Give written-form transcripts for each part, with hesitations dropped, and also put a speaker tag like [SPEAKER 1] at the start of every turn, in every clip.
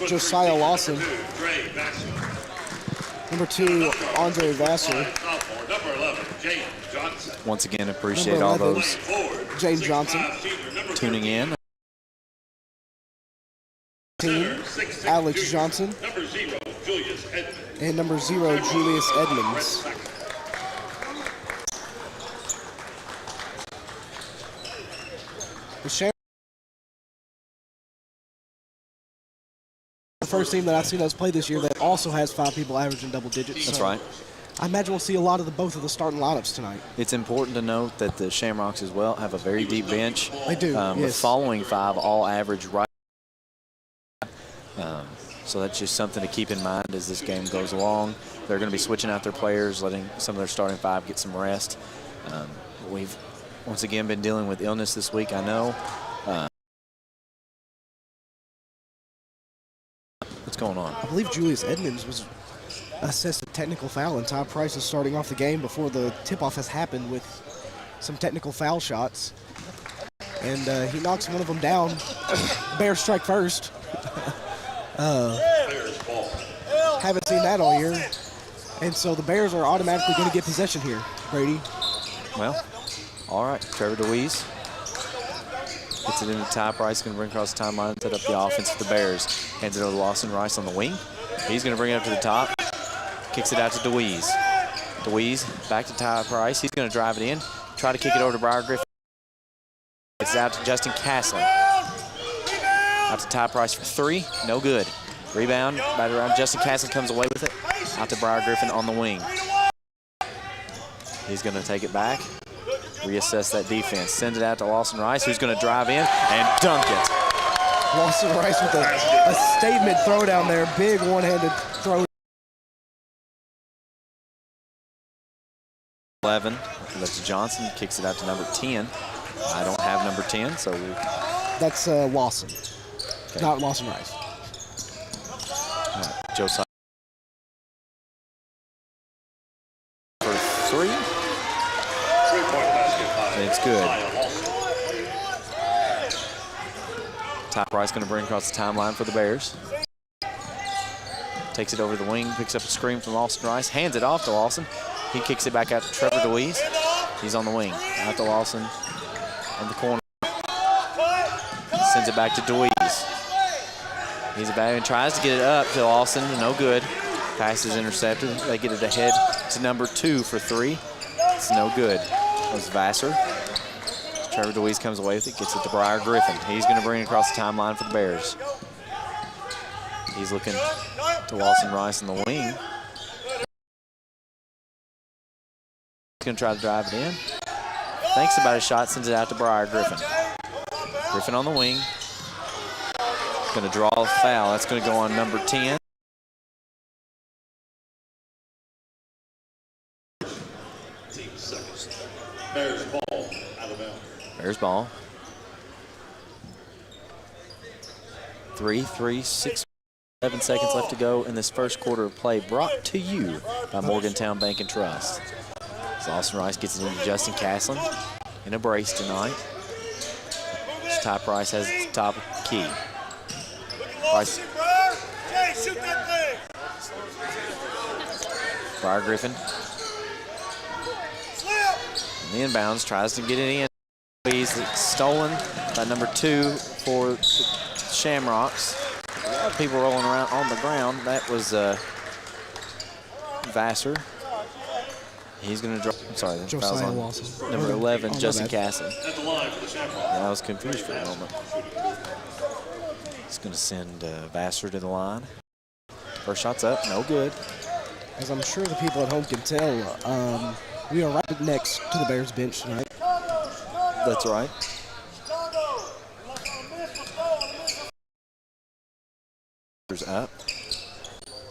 [SPEAKER 1] Josiah Lawson. Number 2, Andre Vassar.
[SPEAKER 2] Once again, appreciate all those
[SPEAKER 1] James Johnson.
[SPEAKER 2] tuning in.
[SPEAKER 1] Team, Alex Johnson. And number 0, Julius Edmonds. The first team that I've seen us play this year that also has 5 people averaging double digits.
[SPEAKER 2] That's
[SPEAKER 1] so
[SPEAKER 2] right.
[SPEAKER 1] I imagine we'll see a lot of both of the starting lineups tonight.
[SPEAKER 2] It's important to note that the Shamrocks as well have a very deep bench.
[SPEAKER 1] They do, yes.
[SPEAKER 2] The following 5 all average right. So that's just something to keep in mind as this game goes along. They're going to be switching out their players, letting some of their starting 5 get some rest. We've once again been dealing with illness this week, I know. What's going on?
[SPEAKER 1] I believe Julius Edmonds was assessed a technical foul, and Ty Price is starting off the game before the tip-off has happened with some technical foul shots. And he knocks one of them down. Bears strike first. Haven't seen that all year. And so the Bears are automatically going to get possession here, Brady.
[SPEAKER 2] Well, all right. Trevor DeWeese gets it into Ty Price, going to bring across the timeline, set up the offense for the Bears. Hands it over to Lawson Rice on the wing. He's going to bring it up to the top. Kicks it out to DeWeese. DeWeese back to Ty Price. He's going to drive it in. Try to kick it over to Briar Griffin. It's out to Justin Castlin. Out to Ty Price for 3. No good. Rebound. Right around. Justin Castlin comes away with it. Out to Briar Griffin on the wing. He's going to take it back. Reassess that defense. Sends it out to Lawson Rice, who's going to drive in and dunk it.
[SPEAKER 1] Lawson Rice with a statement throw down there. Big one-handed throw.
[SPEAKER 2] 11. That's Johnson. Kicks it out to number 10. I don't have number 10, so.
[SPEAKER 1] That's Lawson. Okay. Not Lawson Rice.
[SPEAKER 2] Josiah. For 3. It's good. Ty Price going to bring across the timeline for the Bears. Takes it over the wing, picks up a screen from Lawson Rice, hands it off to Lawson. He kicks it back out to Trevor DeWeese. He's on the wing. Out to Lawson in the corner. Sends it back to DeWeese. He's back and tries to get it up to Lawson. No good. Pass is intercepted. They get it ahead to number 2 for 3. It's no good. That was Vassar. Trevor DeWeese comes away with it, gets it to Briar Griffin. He's going to bring it across the timeline for the Bears. He's looking to Lawson Rice in the wing. He's going to try to drive it in. Thinks about a shot, sends it out to Briar Griffin. Griffin on the wing. Going to draw a foul. That's going to go on number 10.
[SPEAKER 3] Bears ball, Alabama.
[SPEAKER 2] Bears ball. 6, 7 seconds left to go in this first quarter of play, brought to you by Morgantown Bank and Trust. So Lawson Rice gets it into Justin Castlin in a brace tonight. Ty Price has it at the top of the key. Price. Briar Griffin. The inbounds, tries to get it in. He's stolen by number 2 for the Shamrocks. A lot of people rolling around on the ground. That was Vassar. He's going to drop. I'm sorry, that foul's on
[SPEAKER 1] Lawson.
[SPEAKER 2] number 11, Justin Castlin. I was confused for a moment. He's going to send Vassar to the line. First shot's up, no good.
[SPEAKER 1] As I'm sure the people at home can tell, we are right next to the Bears bench tonight.
[SPEAKER 2] That's right. Up.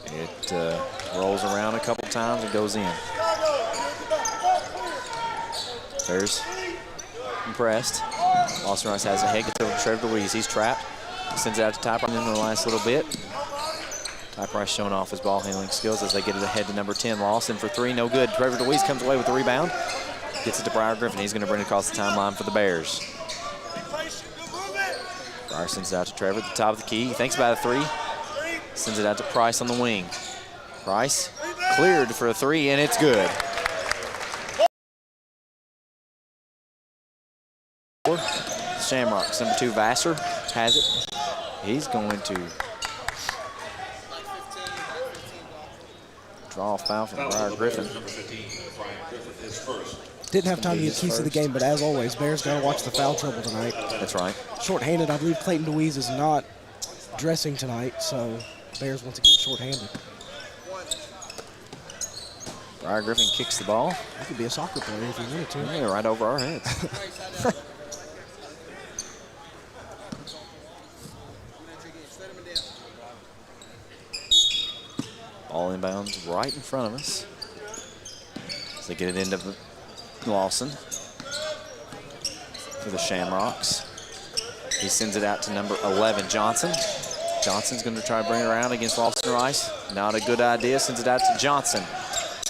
[SPEAKER 2] It rolls around a couple times and goes in. Bears impressed. Lawson Rice has a head, gets over to Trevor DeWeese. He's trapped. He sends it out to Ty Price in the last little bit. Ty Price showing off his ball handling skills as they get it ahead to number 10. Lawson for 3, no good. Trevor DeWeese comes away with the rebound. Gets it to Briar Griffin. He's going to bring it across the timeline for the Bears. Briar sends it out to Trevor at the top of the key. He thinks about a 3. Sends it out to Price on the wing. Price cleared for a three, and it's good. Shamrocks, number 2, Vassar has it. He's going to draw a foul from Briar Griffin.
[SPEAKER 1] Didn't have time to get keys to the game, but as always, Bears got to watch the foul trouble tonight.
[SPEAKER 2] That's right.
[SPEAKER 1] Short-handed, I believe Clayton Louise is not dressing tonight, so Bears once again short-handed.
[SPEAKER 2] Briar Griffin kicks the ball.
[SPEAKER 1] He could be a soccer player if he wanted to.
[SPEAKER 2] Yeah, right over our heads. Ball inbounds right in front of us. So they get it into Lawson for the Shamrocks. He sends it out to number 11, Johnson. Johnson's going to try to bring it around against Lawson Rice. Not a good idea. Sends it out to Johnson.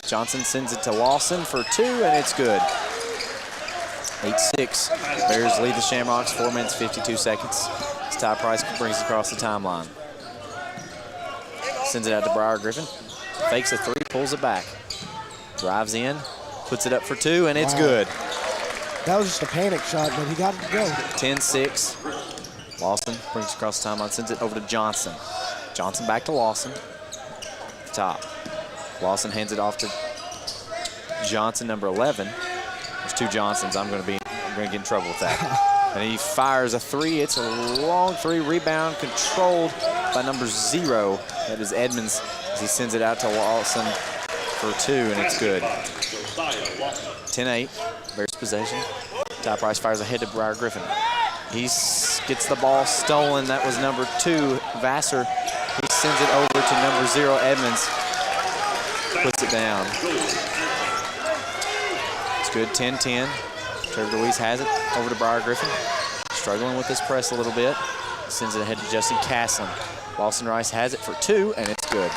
[SPEAKER 2] Johnson sends it to Lawson for 2, and it's good. 8-6. Bears lead the Shamrocks, 4 minutes, 52 seconds. As Ty Price brings it across the timeline. Sends it out to Briar Griffin. Fakes a 3, pulls it back. Drives in, puts it up for 2, and it's good.
[SPEAKER 1] That was just a panic shot, but he got it to go.
[SPEAKER 2] 10-6. Lawson brings it across the timeline, sends it over to Johnson. Johnson back to Lawson. Top. Lawson hands it off to Johnson, number 11. There's 2 Johnsons. I'm going to get in trouble with that. And he fires a 3. It's a long 3. Rebound controlled by number 0. That is Edmonds as he sends it out to Lawson for 2, and it's good. 10-8. Bears possession. Ty Price fires ahead to Briar Griffin. He gets the ball stolen. That was number 2, Vassar. He sends it over to number 0, Edmonds. Puts it down. It's good, 10-10. Trevor DeWeese has it over to Briar Griffin. Struggling with this press a little bit. Sends it ahead to Justin Castlin. Lawson Rice has it for 2, and it's good.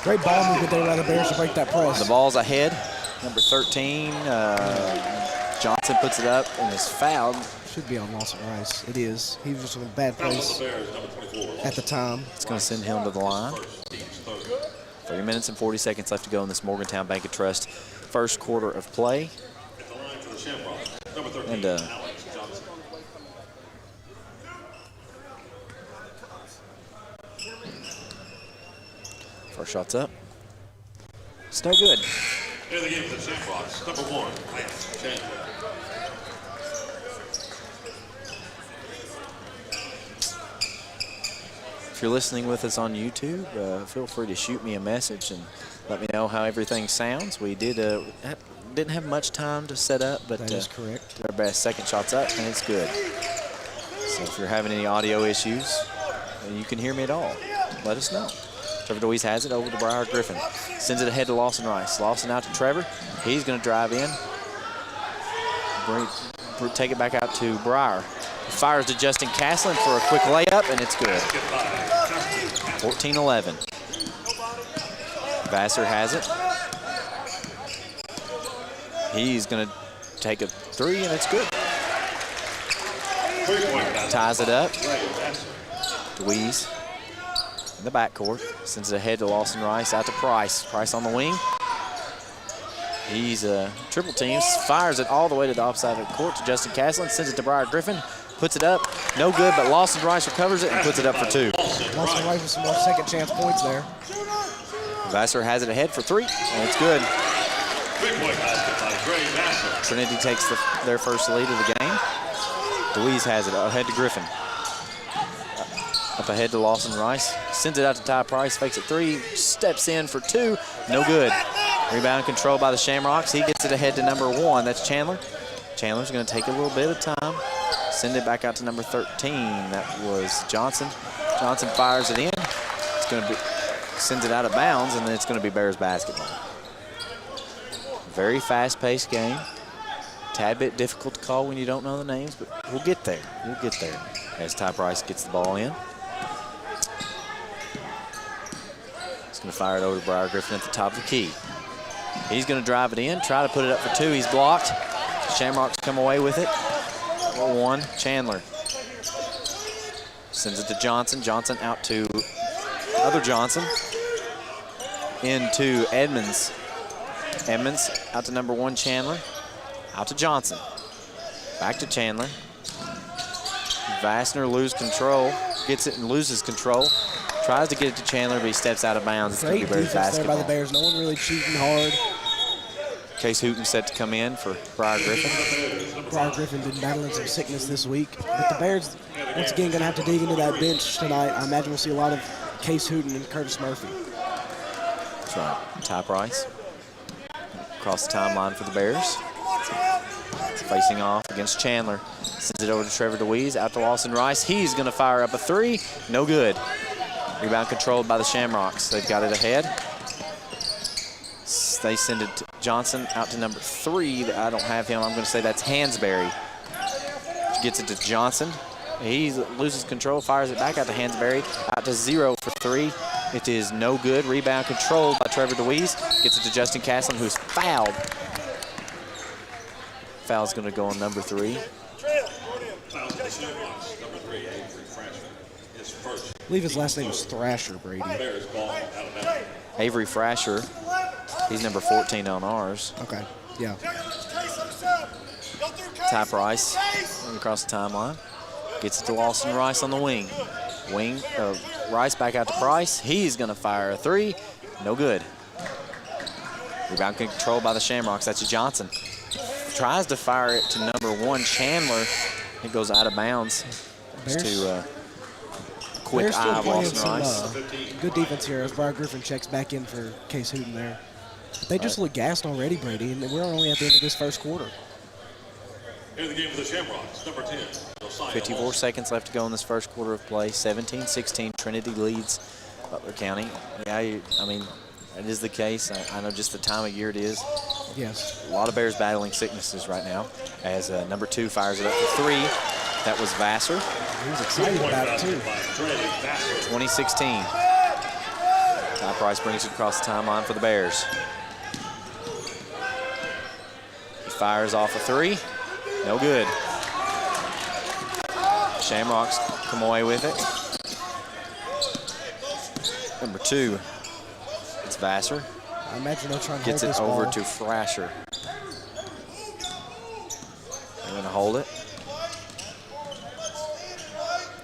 [SPEAKER 1] Great ball movement there by the Bears to break that press.
[SPEAKER 2] The ball's ahead. Number 13, Johnson puts it up and is fouled.
[SPEAKER 1] Should be on Lawson Rice. It is. He was just in a bad place at the time.
[SPEAKER 2] It's going to send him to the line. 3 minutes and 40 seconds left to go in this Morgantown Bank and Trust first quarter of play. And first shot's up. It's no good.
[SPEAKER 3] In the game for the Shamrocks, number 1, Lance Chandler.
[SPEAKER 2] If you're listening with us on YouTube, feel free to shoot me a message and let me know how everything sounds. We didn't have much time to set up, but
[SPEAKER 1] that is correct.
[SPEAKER 2] Our best. Second shot's up, and it's good. So if you're having any audio issues, and you can hear me at all, let us know. Trevor DeWeese has it over to Briar Griffin. Sends it ahead to Lawson Rice. Lawson out to Trevor. He's going to drive in. Take it back out to Briar. Fires to Justin Castlin for a quick layup, and it's good. 14-11. Vassar has it. He's going to take a 3, and it's good. Ties it up. DeWeese in the backcourt. Sends it ahead to Lawson Rice, out to Price. Price on the wing. He's triple teams. Fires it all the way to the offside of the court to Justin Castlin. Sends it to Briar Griffin. Puts it up. No good, but Lawson Rice recovers it and puts it up for 2.
[SPEAKER 1] Lawson Rice with some more second chance points there.
[SPEAKER 2] Vassar has it ahead for 3, and it's good. Trinity takes their first lead of the game. DeWeese has it ahead to Griffin. Up ahead to Lawson Rice. Sends it out to Ty Price. Fakes it 3. Steps in for 2. No good. Rebound controlled by the Shamrocks. He gets it ahead to number 1. That's Chandler. Chandler's going to take a little bit of time. Send it back out to number 13. That was Johnson. Johnson fires it in. It's going to be sends it out of bounds, and then it's going to be Bears basketball. Very fast-paced game. Tad bit difficult to call when you don't know the names, but we'll get there. We'll get there as Ty Price gets the ball in. He's going to fire it over to Briar Griffin at the top of the key. He's going to drive it in, try to put it up for 2. He's blocked. Shamrocks come away with it. 1, Chandler. Sends it to Johnson. Johnson out to other Johnson into Edmonds. Edmonds out to number 1, Chandler. Out to Johnson. Back to Chandler. Vassner loses control. Gets it and loses control. Tries to get it to Chandler, but he steps out of bounds. It's going to be Bears
[SPEAKER 1] defense there by
[SPEAKER 2] basketball.
[SPEAKER 1] the Bears. No one really cheating hard.
[SPEAKER 2] Case Hooten set to come in for Briar Griffin.
[SPEAKER 1] Briar Griffin been battling some sickness this week. But the Bears, once again, going to have to dig into that bench tonight. I imagine we'll see a lot of Case Hooten and Curtis Murphy.
[SPEAKER 2] That's right. Ty Price across the timeline for the Bears. Facing off against Chandler. Sends it over to Trevor DeWeese. Out to Lawson Rice. He's going to fire up a 3. No good. Rebound controlled by the Shamrocks. They've got it ahead. They send it to Johnson out to number 3. I don't have him. I'm going to say that's Hansberry. Gets it to Johnson. He loses control, fires it back out to Hansberry. Out to 0 for 3. It is no good. Rebound controlled by Trevor DeWeese. Gets it to Justin Castlin, who's fouled. Foul's going to go on number 3.
[SPEAKER 1] I believe his last name is Thrasher, Brady.
[SPEAKER 2] Avery Frasher. He's number 14 on ours.
[SPEAKER 1] Okay, yeah.
[SPEAKER 2] Ty Price across the timeline. Gets it to Lawson Rice on the wing. Rice back out to Price. He's going to fire a 3. No good. Rebound controlled by the Shamrocks. That's Johnson. Tries to fire it to number 1, Chandler. It goes out of bounds. To quick eye of Lawson Rice.
[SPEAKER 1] Good defense here as Briar Griffin checks back in for Case Hooten there. They just look gassed already, Brady, and we're only at the end of this first quarter.
[SPEAKER 3] Here in the game for the Shamrocks, number 10.
[SPEAKER 2] 54 seconds left to go in this first quarter of play. 17-16, Trinity leads Butler County. Yeah, I mean, that is the case. I know just the time of year it is.
[SPEAKER 1] Yes.
[SPEAKER 2] A lot of Bears battling sicknesses right now as number 2 fires it up for 3. That was Vassar.
[SPEAKER 1] He was excited about it, too.
[SPEAKER 2] 2016. Ty Price brings it across the timeline for the Bears. He fires off a 3. No good. Shamrocks come away with it. Number 2. It's Vassar.
[SPEAKER 1] I imagine they'll try and
[SPEAKER 2] Gets
[SPEAKER 1] hold
[SPEAKER 2] it
[SPEAKER 1] this
[SPEAKER 2] over
[SPEAKER 1] ball.
[SPEAKER 2] to Frasher. They're going to hold it.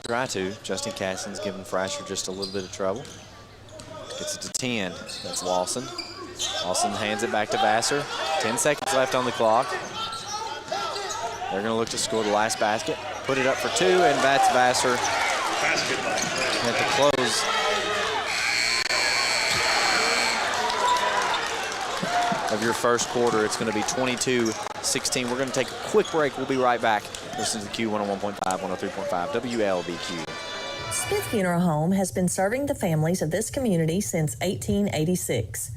[SPEAKER 2] Try to. Justin Caston's giving Frasher just a little bit of trouble. Gets it to 10. That's Lawson. Lawson hands it back to Vassar. 10 seconds left on the clock. They're going to look to score the last basket. Put it up for 2, and that's Vassar at the close. Of your first quarter, it's going to be 22-16. We're going to take a quick break. We'll be right back. Listen to the Q101.5, 103.5, WLBQ.
[SPEAKER 4] Smith Funeral Home has been serving the families of this community since 1886.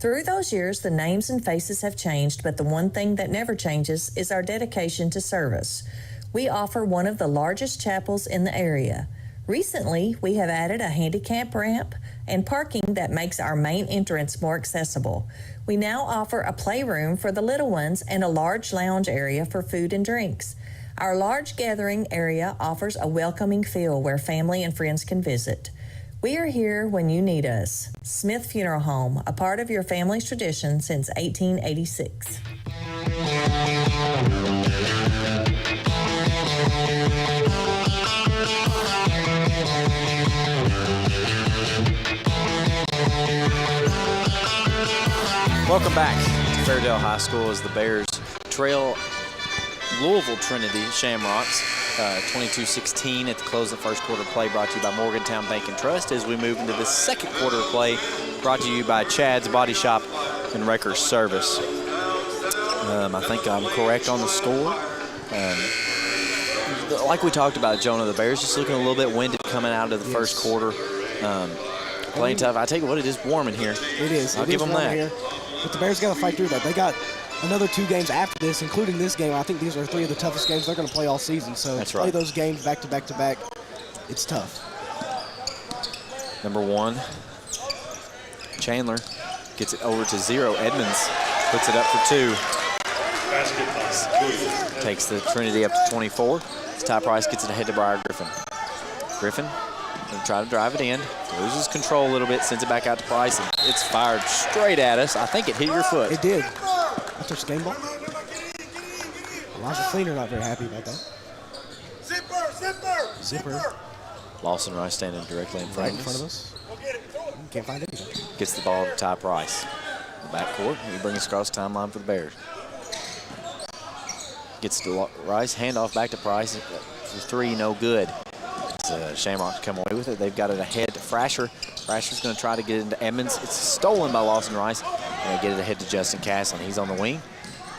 [SPEAKER 4] Through those years, the names and faces have changed, but the one thing that never changes is our dedication to service. We offer one of the largest chapels in the area. Recently, we have added a handicap ramp and parking that makes our main entrance more accessible. We now offer a playroom for the little ones and a large lounge area for food and drinks. Our large gathering area offers a welcoming feel where family and friends can visit. We are here when you need us. Smith Funeral Home, a part of your family's tradition since 1886.
[SPEAKER 2] Welcome back to Fairdale High School as the Bears trail Louisville Trinity Shamrocks 22-16 at the close of the first quarter play, brought to you by Morgantown Bank and Trust. As we move into the second quarter of play, brought to you by Chad's Body Shop and Wreckers Service. I think I'm correct on the score. Like we talked about, Jonah, the Bears just looking a little bit winded coming out of the first quarter. Playing tough. I tell you what, it is warm in here.
[SPEAKER 1] It is.
[SPEAKER 2] I'll give them that.
[SPEAKER 1] Here. But the Bears got to fight through that. They got another 2 games after this, including this game. I think these are 3 of the toughest games they're going to play all season. So
[SPEAKER 2] That's
[SPEAKER 1] to play
[SPEAKER 2] right.
[SPEAKER 1] those games back to back to back, it's tough.
[SPEAKER 2] Number 1, Chandler gets it over to 0. Edmonds puts it up for 2. Takes the Trinity up to 24. Ty Price gets it ahead to Briar Griffin. Griffin going to try to drive it in. Loses control a little bit, sends it back out to Price, and it's fired straight at us. I think it hit your foot.
[SPEAKER 1] It did. I touched the game ball. Elijah Fleener not very happy about that. Zipper.
[SPEAKER 2] Lawson Rice standing directly in front,
[SPEAKER 1] Right in front of us. Can't find anything.
[SPEAKER 2] Gets the ball to Ty Price. In the backcourt, he brings us across the timeline for the Bears. Gets to Rice, handoff back to Price. For three, no good. Shamrocks come away with it. They've got it ahead to Frasher. Frasher's going to try to get into Emmons. It's stolen by Lawson Rice. And they get it ahead to Justin Castle. He's on the wing.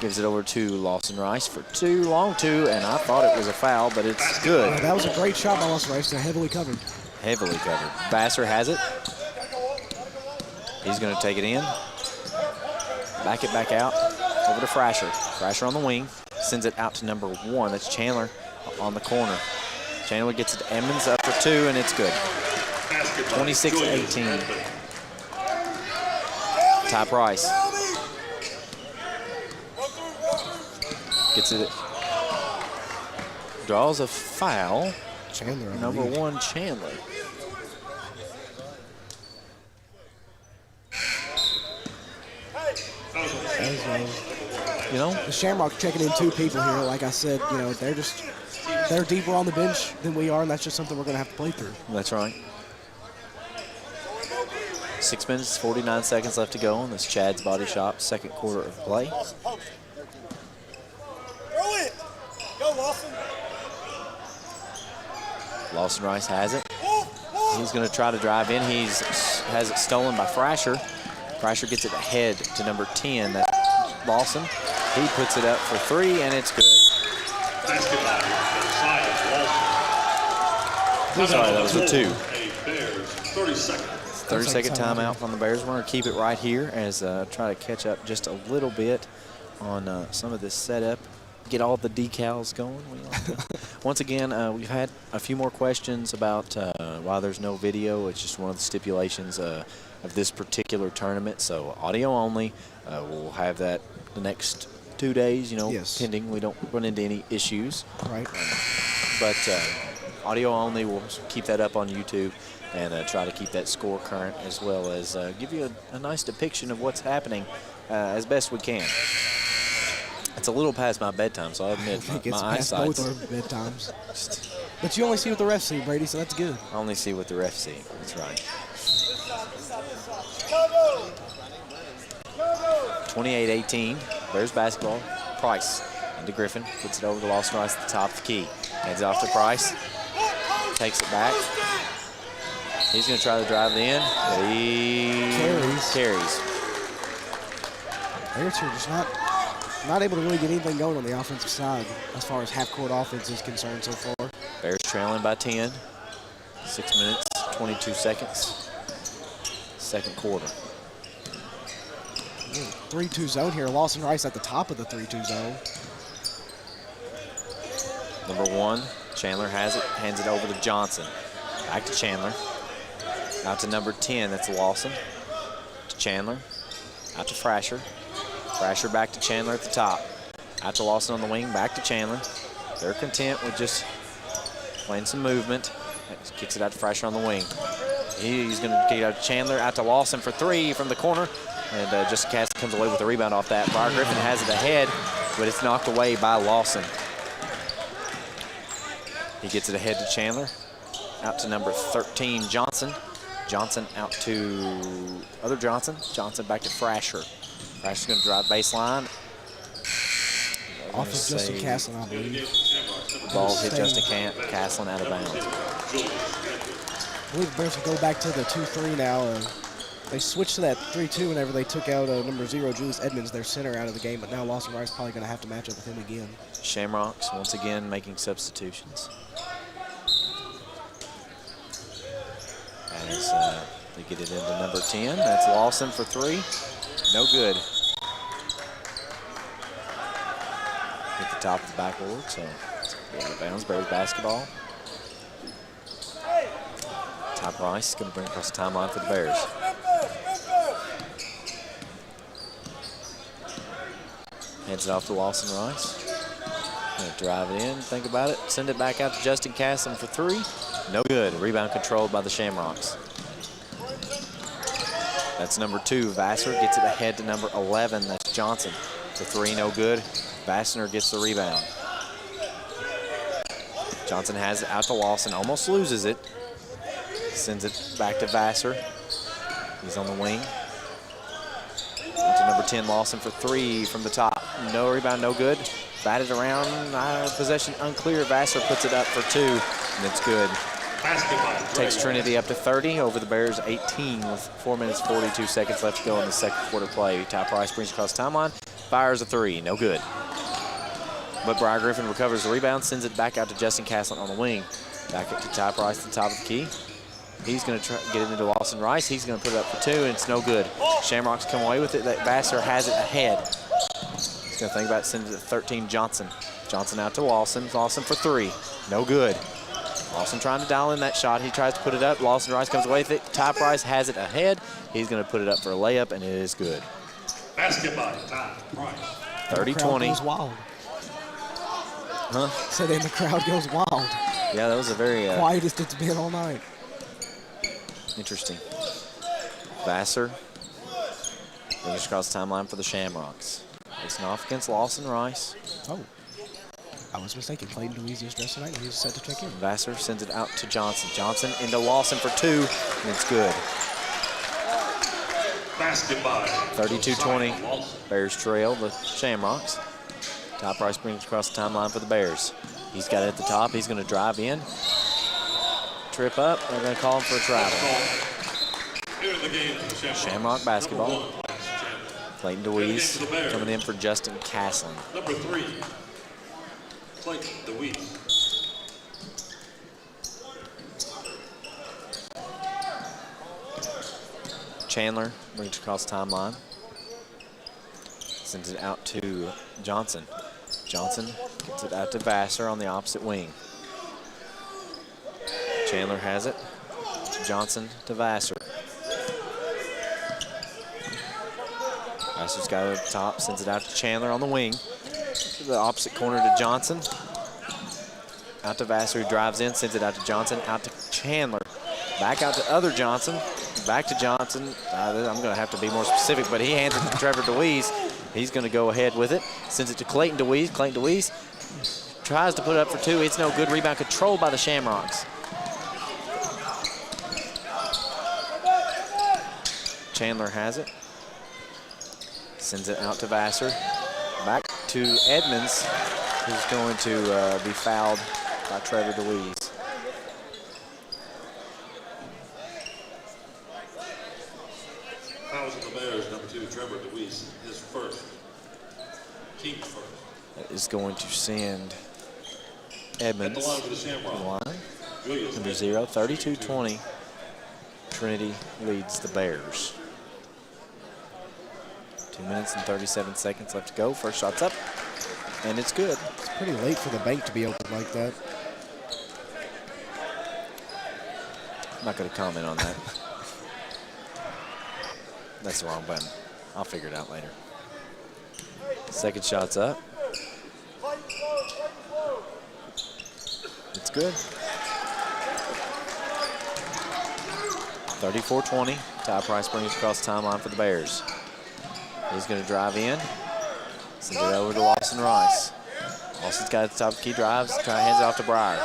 [SPEAKER 2] Gives it over to Lawson Rice for two, long two, and I thought it was a foul, but it's good.
[SPEAKER 1] That was a great shot by Lawson Rice. They're heavily covered.
[SPEAKER 2] Heavily covered. Vassar has it. He's going to take it in. Back it back out. Over to Frasher. Frasher on the wing. Sends it out to number 1. That's Chandler on the corner. Chandler gets it to Emmons up for two, and it's good. 26-18. Ty Price. Gets it. Draws a foul.
[SPEAKER 1] Chandler.
[SPEAKER 2] Number 1, Chandler. You know,
[SPEAKER 1] the Shamrocks checking in 2 people here. Like I said, you know, they're deeper on the bench than we are, and that's just something we're going to have to play through.
[SPEAKER 2] That's right. 6 minutes, 49 seconds left to go on this Chad's Body Shop second quarter of play. Lawson Rice has it. He's going to try to drive in. Has it stolen by Frasher. Frasher gets it ahead to number 10. That's Lawson. He puts it up for three, and it's good. Sorry, that was a 2. 30-second timeout from the Bears. We're going to keep it right here as try to catch up just a little bit on some of this setup. Get all the decals going. Once again, we've had a few more questions about why there's no video. It's just one of the stipulations of this particular tournament. So audio only. We'll have that the next 2 days, you know,
[SPEAKER 1] yes,
[SPEAKER 2] pending we don't run into any issues.
[SPEAKER 1] Right.
[SPEAKER 2] But audio only. We'll keep that up on YouTube and try to keep that score current, as well as give you a nice depiction of what's happening as best we can. It's a little past my bedtime, so I admit my eyesight.
[SPEAKER 1] Both our bedtimes. But you only see what the refs see, Brady, so that's good.
[SPEAKER 2] I only see what the refs see. That's right. 28-18. Bears basketball. Price into Griffin. Gets it over to Lawson Rice at the top of the key. Hands it off to Price. Takes it back. He's going to try to drive it in. But he carries.
[SPEAKER 1] Bears here just not able to really get anything going on the offensive side as far as half-court offense is concerned so far.
[SPEAKER 2] Bears trailing by 10. 6 minutes, 22 seconds. Second quarter.
[SPEAKER 1] 3-2 zone here. Lawson Rice at the top of the 3-2 zone.
[SPEAKER 2] Number 1, Chandler has it, hands it over to Johnson. Back to Chandler. Out to number 10, that's Lawson. To Chandler. Out to Frasher. Frasher back to Chandler at the top. Out to Lawson on the wing, back to Chandler. They're content with just playing some movement. Kicks it out to Frasher on the wing. He's going to kick it out to Chandler, out to Lawson for three from the corner. And Justin Castle comes away with a rebound off that. Briar Griffin has it ahead, but it's knocked away by Lawson. He gets it ahead to Chandler. Out to number 13, Johnson. Johnson out to other Johnson. Johnson back to Frasher. Frasher's going to drive baseline.
[SPEAKER 1] Off of Justin Castle, I believe.
[SPEAKER 2] The ball hit Justin Castle out of bounds.
[SPEAKER 1] I believe the Bears will go back to the 2-3 now. They switched to that 3-2 whenever they took out number 0, Julius Edmonds, their center, out of the game. But now Lawson Rice probably going to have to match up with him again.
[SPEAKER 2] Shamrocks once again making substitutions. As they get it into number 10. That's Lawson for three. No good. Hit the top of the backboard, so it's out of bounds. Bears basketball. Ty Price is going to bring across the timeline for the Bears. Hands it off to Lawson Rice. Going to drive it in, think about it, send it back out to Justin Casson for three. No good. Rebound controlled by the Shamrocks. That's number 2. Vassar gets it ahead to number 11. That's Johnson. For 3, no good. Vassner gets the rebound. Johnson has it out to Lawson, almost loses it. Sends it back to Vassar. He's on the wing. Out to number 10, Lawson for 3 from the top. No rebound, no good. Batted around, possession unclear. Vassar puts it up for 2, and it's good. Takes Trinity up to 30 over the Bears 18 with 4 minutes 42 seconds left to go in the second quarter play. Ty Price brings across the timeline, fires a 3, no good. But Briar Griffin recovers the rebound, sends it back out to Justin Caslin on the wing. Back to Ty Price at the top of the key. He's going to get it into Lawson Rice. He's going to put it up for 2, and it's no good. Shamrocks come away with it. That Vassar has it ahead. He's going to think about sending it to 13, Johnson. Johnson out to Lawson. Lawson for 3, no good. Lawson trying to dial in that shot. He tries to put it up. Lawson Rice comes away with it. Ty Price has it ahead. He's going to put it up for a layup, and it is good.
[SPEAKER 3] Basketball, Ty Price.
[SPEAKER 2] 30-20.
[SPEAKER 1] Goes wild.
[SPEAKER 2] Huh?
[SPEAKER 1] So then the crowd goes wild.
[SPEAKER 2] Yeah, that was a very
[SPEAKER 1] quietest it's been all night.
[SPEAKER 2] Interesting. Vassar brings across the timeline for the Shamrocks. Facing off against Lawson Rice.
[SPEAKER 1] Oh. I was mistaken. Clayton Louisiana's dressed tonight, and he's set to check in.
[SPEAKER 2] Vassar sends it out to Johnson. Johnson into Lawson for 2, and it's good.
[SPEAKER 3] Basketball.
[SPEAKER 2] 32-20. Bears trail the Shamrocks. Ty Price brings across the timeline for the Bears. He's got it at the top. He's going to drive in. Trip up. They're going to call him for a travel. Shamrock basketball. Clayton DeWeese coming in for Justin Caslin.
[SPEAKER 3] Number 3. Clayton DeWeese.
[SPEAKER 2] Chandler brings across the timeline. Sends it out to Johnson. Johnson gets it out to Vassar on the opposite wing. Chandler has it. Johnson to Vassar. Vassar's got it at the top, sends it out to Chandler on the wing. To the opposite corner to Johnson. Out to Vassar, who drives in, sends it out to Johnson, out to Chandler. Back out to other Johnson. Back to Johnson. I'm going to have to be more specific, but he hands it to Trevor DeWeese. He's going to go ahead with it. Sends it to Clayton DeWeese. Clayton DeWeese tries to put it up for 2. It's no good. Rebound controlled by the Shamrocks. Chandler has it. Sends it out to Vassar. Back to Edmonds, who's going to be fouled by Trevor DeWeese.
[SPEAKER 3] Fouls on the Bears, number 2, Trevor DeWeese, his first. Team first.
[SPEAKER 2] That is going to send Edmonds
[SPEAKER 3] At the line for the
[SPEAKER 2] to the
[SPEAKER 3] Shamrocks.
[SPEAKER 2] line. Number 0, 32-20. Trinity leads the Bears. 2 minutes and 37 seconds left to go. First shot's up, and it's good.
[SPEAKER 1] It's pretty late for the bank to be open like that.
[SPEAKER 2] I'm not going to comment on that. That's the wrong button. I'll figure it out later. Second shot's up. It's good. 34-20. Ty Price brings across the timeline for the Bears. He's going to drive in. Sends it over to Lawson Rice. Lawson's got it at the top of the key, drives, hands it off to Briar.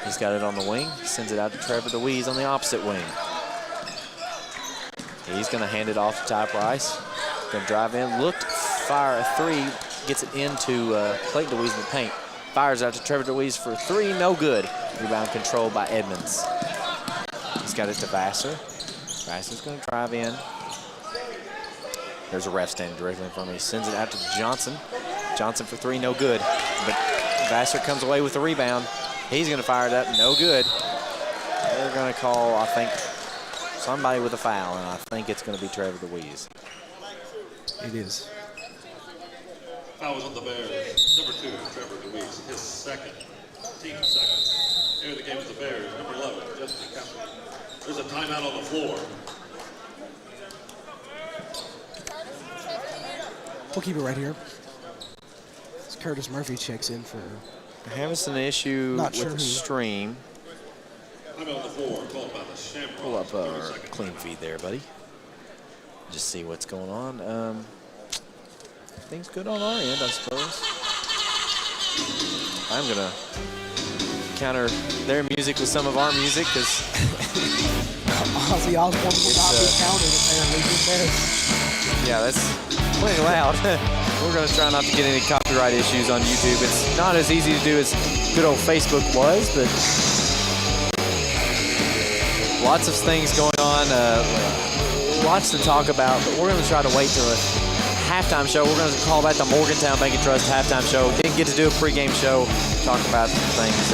[SPEAKER 2] He's got it on the wing. Sends it out to Trevor DeWeese on the opposite wing. He's going to hand it off to Ty Price. Going to drive in, looked, fire a 3, gets it into Clayton DeWeese in the paint. Fires out to Trevor DeWeese for 3, no good. Rebound controlled by Edmonds. He's got it to Vassar. Vassar's going to drive in. There's a ref standing directly in front of me. He sends it out to Johnson. Johnson for 3, no good. But Vassar comes away with the rebound. He's going to fire it up, no good. They're going to call, I think, somebody with a foul, and I think it's going to be Trevor DeWeese.
[SPEAKER 1] It is.
[SPEAKER 3] Fouls on the Bears. Number 2, Trevor DeWeese, his second. Team second. Here in the game with the Bears, number 11, Justin Caslin. There's a timeout on the floor.
[SPEAKER 1] We'll keep it right here. As Curtis Murphy checks in for...
[SPEAKER 2] They're having an issue
[SPEAKER 1] Not
[SPEAKER 2] with
[SPEAKER 1] sure
[SPEAKER 2] the
[SPEAKER 1] who.
[SPEAKER 2] stream.
[SPEAKER 3] Timeout on the floor, called by the Shamrocks.
[SPEAKER 2] Pull up our
[SPEAKER 3] 30-second
[SPEAKER 2] clean
[SPEAKER 3] timeout.
[SPEAKER 2] feed there, buddy. Just see what's going on. Things good on our end, I suppose. I'm going to counter their music with some of our music because
[SPEAKER 1] Ozzy Osbourne will not be counted apparently.
[SPEAKER 2] yeah, that's plenty loud. We're going to try not to get any copyright issues on YouTube. It's not as easy to do as good old Facebook was, but lots of things going on, lots to talk about, but we're going to try to wait till the halftime show. We're going to call that the Morgantown Bank and Trust halftime show. Didn't get to do a pregame show, talk about some things.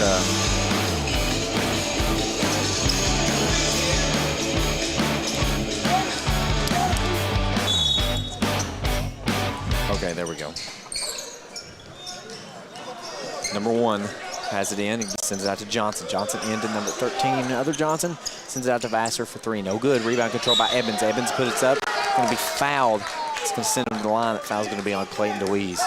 [SPEAKER 2] Okay, there we go. Number 1 has it in. He sends it out to Johnson. Johnson into number 13. Other Johnson sends it out to Vassar for 3. No good. Rebound control by Evans. Evans puts it up. Going to be fouled. It's going to send him to the line. That foul's going to be on Clayton DeWeese.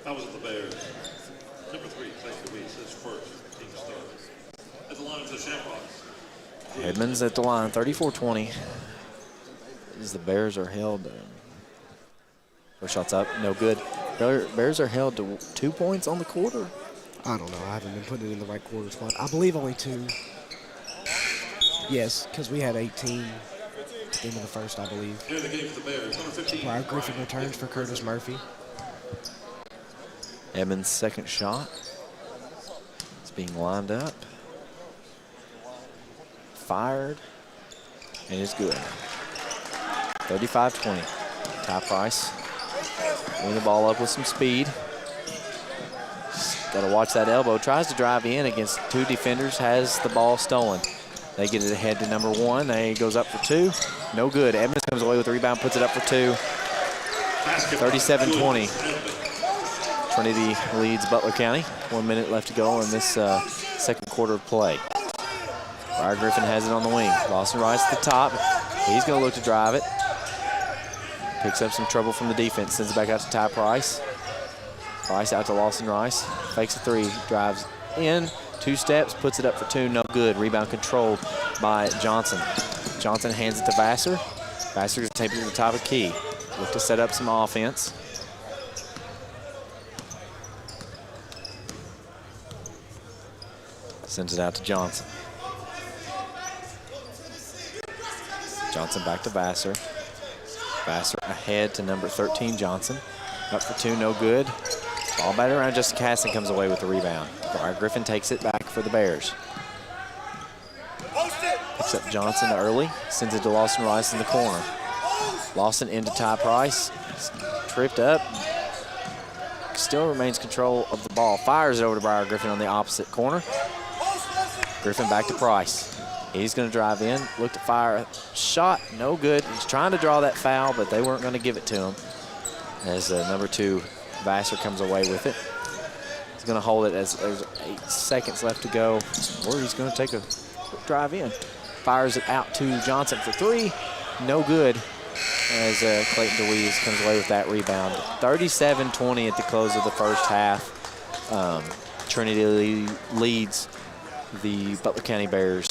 [SPEAKER 3] That was at the Bears. Number 3, Clayton DeWeese, his first team start. At the line of the Shamrocks.
[SPEAKER 2] Edmonds at the line, 34-20. As the Bears are held. First shot's up, no good. Bears are held to 2 points on the quarter.
[SPEAKER 1] I don't know. I haven't been putting it in the right quarter spot. I believe only 2. Yes, because we had 18 at the end of the first, I believe.
[SPEAKER 3] Here in the game for the Bears, number 15.
[SPEAKER 1] Brian Griffin returns for Curtis Murphy.
[SPEAKER 2] Edmonds' second shot. It's being lined up. Fired. And it's good. 35-20. Ty Price. Bring the ball up with some speed. Got to watch that elbow. Tries to drive in against 2 defenders. Has the ball stolen. They get it ahead to number 1. They goes up for 2. No good. Edmonds comes away with the rebound. Puts it up for 2. 37-20. Trinity leads Butler County. 1 minute left to go in this second quarter of play. Briar Griffin has it on the wing. Lawson Rice at the top. He's going to look to drive it. Picks up some trouble from the defense. Sends it back out to Ty Price. Price out to Lawson Rice. Fakes a 3. Drives in. 2 steps. Puts it up for 2. No good. Rebound controlled by Johnson. Johnson hands it to Vassar. Vassar going to take it to the top of key. Look to set up some offense. Sends it out to Johnson. Johnson back to Vassar. Vassar ahead to number 13, Johnson. Up for 2, no good. Ball batted around. Justin Caston comes away with the rebound. Briar Griffin takes it back for the Bears. Picks up Johnson early. Sends it to Lawson Rice in the corner. Lawson into Ty Price. Tripped up. Still remains control of the ball. Fires it over to Briar Griffin on the opposite corner. Griffin back to Price. He's going to drive in, look to fire a shot, no good. He's trying to draw that foul, but they weren't going to give it to him. As number 2, Vassar comes away with it. He's going to hold it as there's 8 seconds left to go, or he's going to take a quick drive in. Fires it out to Johnson for 3, no good. As Clayton DeWeese comes away with that rebound. 37-20 at the close of the first half. Trinity leads the Butler County Bears.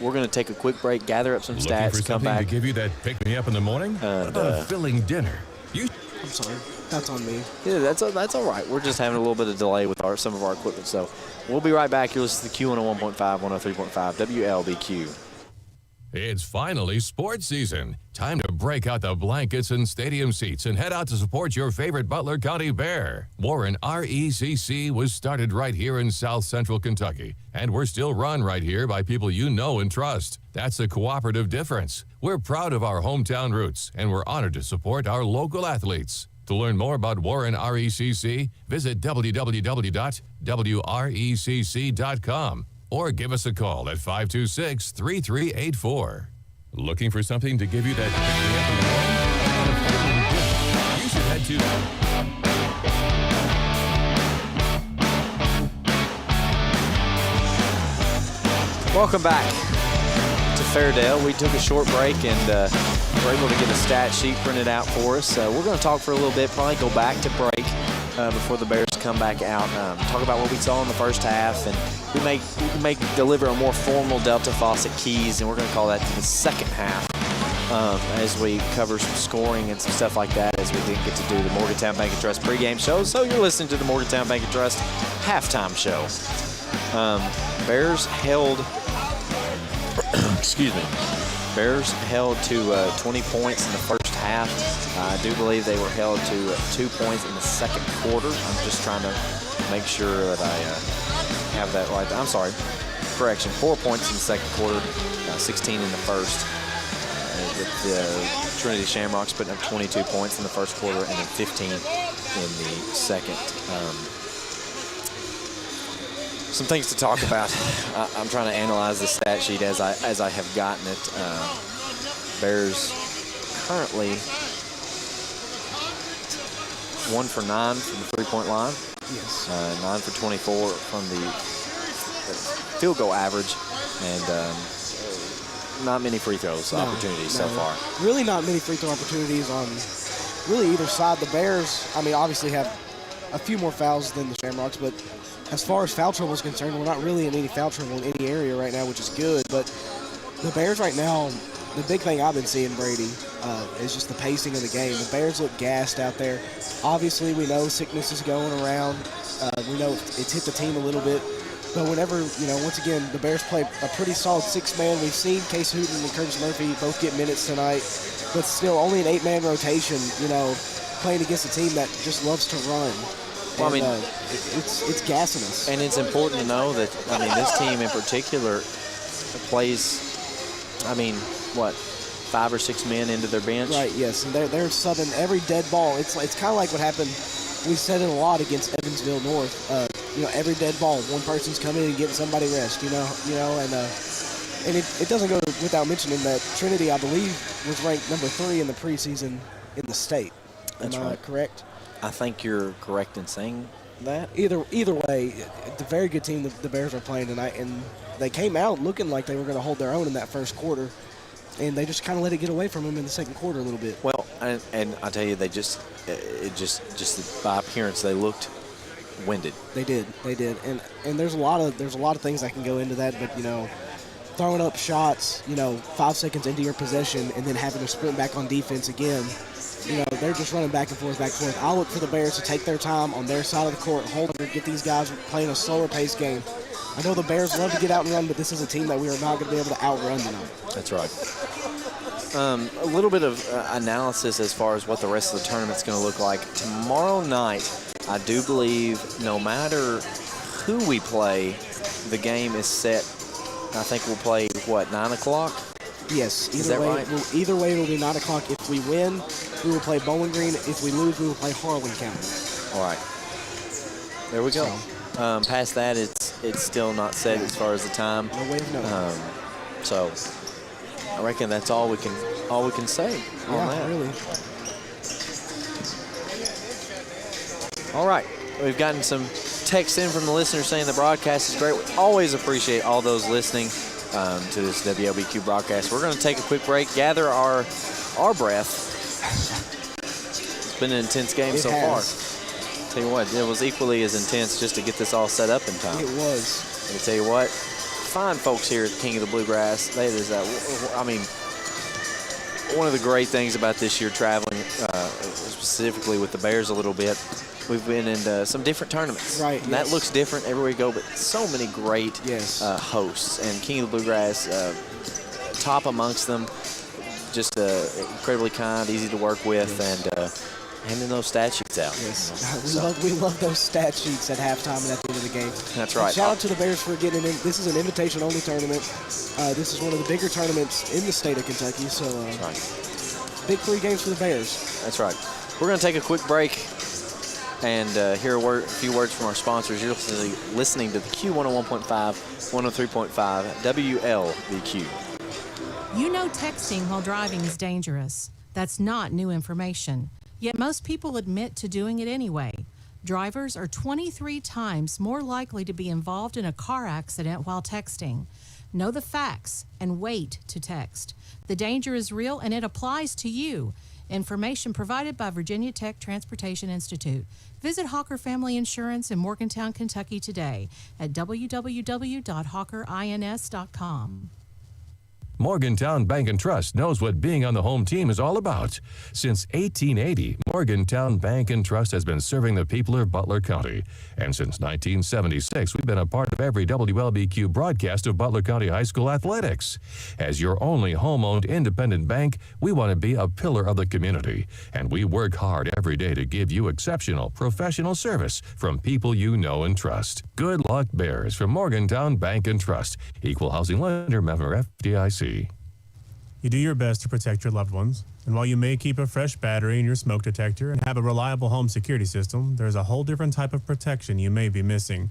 [SPEAKER 2] We're going to take a quick break, gather up some stats, come back.
[SPEAKER 5] To give you that pick-me-up in the morning? What about a filling dinner?
[SPEAKER 1] I'm sorry. That's on me.
[SPEAKER 2] Yeah, that's all right. We're just having a little bit of delay with some of our equipment. So we'll be right back. You're listening to Q 101.5, 103.5, WLBQ.
[SPEAKER 5] It's finally sports season. Time to break out the blankets and stadium seats and head out to support your favorite Butler County Bear. Warren RECC was started right here in South Central Kentucky, and we're still run right here by people you know and trust. That's a cooperative difference. We're proud of our hometown roots, and we're honored to support our local athletes. To learn more about Warren RECC, visit www.wrecc.com. or give us a call at 526-3384. Looking for something to give you that pick-me-up in the morning? You should head
[SPEAKER 2] Welcome back to Fairdale. We took a short break and were able to get a stat sheet printed out for us. We're going to talk for a little bit, probably go back to break before the Bears come back out. Talk about what we saw in the first half, and we may deliver a more formal Delta Faucet keys, and we're going to call that to the second half as we cover some scoring and some stuff like that, as we didn't get to do the Morgantown Bank & Trust pregame show. So you're listening to the Morgantown Bank & Trust halftime show. Bears held excuse me. Bears held to 20 points in the first half. I do believe they were held to 2 points in the second quarter. I'm just trying to make sure that I have that right. I'm sorry. Correction. 4 points in the second quarter, 16 in the first. With the Trinity Shamrocks putting up 22 points in the first quarter and then 15 in the second. Some things to talk about. I'm trying to analyze the stat sheet as I have gotten it. Bears currently 1 for 9 from the three-point line.
[SPEAKER 1] Yes.
[SPEAKER 2] 9 for 24 from the field goal average, and not many free throws opportunities so far.
[SPEAKER 1] Really not many free throw opportunities on really either side. The Bears, I mean, obviously have a few more fouls than the Shamrocks, but as far as foul trouble is concerned, we're not really in any foul trouble in any area right now, which is good. But the Bears right now, the big thing I've been seeing, Brady, is just the pacing of the game. The Bears look gassed out there. Obviously, we know sickness is going around. We know it's hit the team a little bit. But whenever, once again, the Bears play a pretty solid six-man. We've seen Case Hooten and Curtis Murphy both get minutes tonight, but still only an eight-man rotation, playing against a team that just loves to run.
[SPEAKER 2] Well,
[SPEAKER 1] and, it's gassing us.
[SPEAKER 2] And it's important to know that, this team in particular plays, 5 or 6 men into their bench?
[SPEAKER 1] Right, yes, and they're subbing every dead ball. It's kind of like what happened, we said it a lot against Evansville North. Every dead ball, one person's coming in and getting somebody rest, and it doesn't go without mentioning that Trinity, I believe, was ranked number 3 in the preseason in the state.
[SPEAKER 2] That's
[SPEAKER 1] Am I
[SPEAKER 2] right.
[SPEAKER 1] correct?
[SPEAKER 2] I think you're correct in saying that.
[SPEAKER 1] Either way, it's a very good team the Bears are playing tonight, and they came out looking like they were going to hold their own in that first quarter, and they just kind of let it get away from them in the second quarter a little bit.
[SPEAKER 2] Well, and I tell you, they just by appearance, they looked winded.
[SPEAKER 1] They did, and there's a lot of things that can go into that, but throwing up shots, 5 seconds into your possession, and then having to sprint back on defense again. They're just running back and forth. I look for the Bears to take their time on their side of the court, hold them, get these guys playing a slower pace game. I know the Bears love to get out and run, but this is a team that we are not going to be able to outrun tonight.
[SPEAKER 2] That's right. A little bit of analysis as far as what the rest of the tournament's going to look like. Tomorrow night, I do believe no matter who we play, the game is set. I think we'll play, 9 o'clock?
[SPEAKER 1] Yes.
[SPEAKER 2] Is that right?
[SPEAKER 1] Either way, it'll be 9 o'clock. If we win, we will play Bowling Green. If we lose, we will play Harlan County.
[SPEAKER 2] All right. There we go. Past that, it's still not set as far as the time.
[SPEAKER 1] No way of knowing.
[SPEAKER 2] So I reckon that's all we can say on that.
[SPEAKER 1] Really.
[SPEAKER 2] All right. We've gotten some texts in from the listeners saying the broadcast is great. We always appreciate all those listening to this WLBQ broadcast. We're going to take a quick break, gather our breath. It's been an intense game so far. Tell you what, it was equally as intense just to get this all set up in time.
[SPEAKER 1] It was.
[SPEAKER 2] And I tell you what, fine folks here at the King of the Bluegrass. One of the great things about this year traveling, specifically with the Bears a little bit, we've been in some different tournaments.
[SPEAKER 1] Right.
[SPEAKER 2] And that looks different everywhere we go, but so many great hosts. And King of the Bluegrass, top amongst them, just incredibly kind, easy to work with, and handing those stat sheets out.
[SPEAKER 1] Yes. We love those stat sheets at halftime and at the end of the game.
[SPEAKER 2] That's right.
[SPEAKER 1] And shout out to the Bears for getting in. This is an invitation-only tournament. This is one of the bigger tournaments in the state of Kentucky. So
[SPEAKER 2] that's right.
[SPEAKER 1] Big 3 games for the Bears.
[SPEAKER 2] That's right. We're going to take a quick break and hear a few words from our sponsors. You're listening to the Q101.5, 103.5, WLBQ.
[SPEAKER 6] You know texting while driving is dangerous. That's not new information. Yet most people admit to doing it anyway. Drivers are 23 times more likely to be involved in a car accident while texting. Know the facts and wait to text. The danger is real and it applies to you. Information provided by Virginia Tech Transportation Institute. Visit Hawker Family Insurance in Morgantown, Kentucky today at www.hawkerins.com.
[SPEAKER 5] Morgantown Bank and Trust knows what being on the home team is all about. Since 1880, Morgantown Bank and Trust has been serving the people of Butler County. And since 1976, we've been a part of every WLBQ broadcast of Butler County High School athletics. As your only home-owned independent bank, we want to be a pillar of the community. And we work hard every day to give you exceptional professional service from people you know and trust. Good luck, Bears, from Morgantown Bank and Trust. Equal housing lender, member FDIC.
[SPEAKER 7] You do your best to protect your loved ones, and while you may keep a fresh battery in your smoke detector and have a reliable home security system, there's a whole different type of protection you may be missing.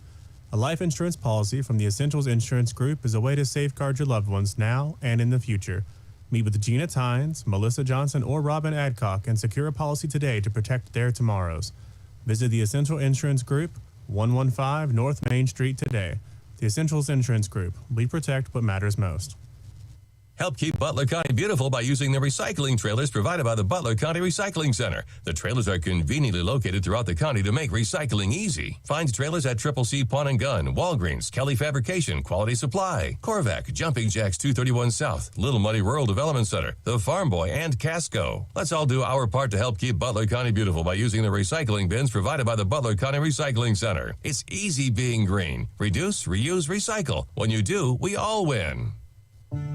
[SPEAKER 7] A life insurance policy from the Essentials Insurance Group is a way to safeguard your loved ones now and in the future. Meet with Gina Tynes, Melissa Johnson, or Robin Adcock and secure a policy today to protect their tomorrows. Visit the Essential Insurance Group, 115 North Main Street today. The Essentials Insurance Group. We protect what matters most.
[SPEAKER 5] Help keep Butler County beautiful by using the recycling trailers provided by the Butler County Recycling Center. The trailers are conveniently located throughout the county to make recycling easy. Find trailers at Triple C Pawn and Gun, Walgreens, Kelly Fabrication, Quality Supply, Corvac, Jumping Jacks 231 South, Little Muddy Rural Development Center, The Farm Boy, and Casco. Let's all do our part to help keep Butler County beautiful by using the recycling bins provided by the Butler County Recycling Center. It's easy being green. Reduce, reuse, recycle. When you do, we all win.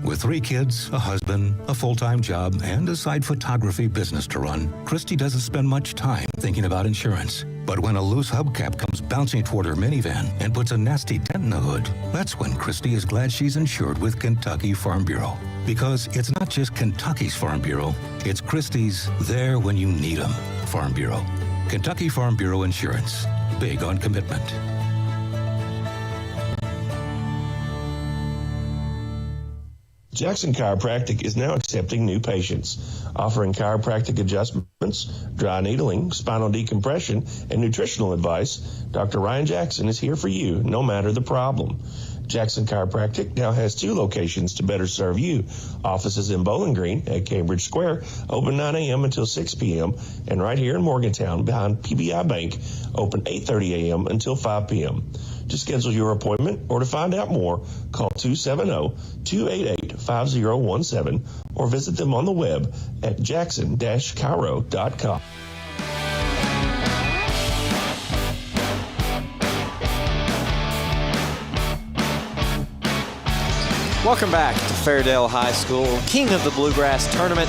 [SPEAKER 8] With 3 kids, a husband, a full-time job, and a side photography business to run, Christy doesn't spend much time thinking about insurance. But when a loose hubcap comes bouncing toward her minivan and puts a nasty dent in the hood, that's when Christy is glad she's insured with Kentucky Farm Bureau. Because it's not just Kentucky's Farm Bureau, it's Christy's there when you need them Farm Bureau. Kentucky Farm Bureau Insurance. Big on commitment.
[SPEAKER 9] Jackson Chiropractic is now accepting new patients, offering chiropractic adjustments, dry needling, spinal decompression, and nutritional advice. Dr. Ryan Jackson is here for you, no matter the problem. Jackson Chiropractic now has 2 locations to better serve you. Offices in Bowling Green at Cambridge Square, open 9 a.m. until 6 p.m., and right here in Morgantown behind PBI Bank, open 8:30 a.m. until 5 p.m. To schedule your appointment or to find out more, call 270-288-5017 or visit them on the web at jackson-chiro.com.
[SPEAKER 2] Welcome back to Fairdale High School, king of the Bluegrass tournament.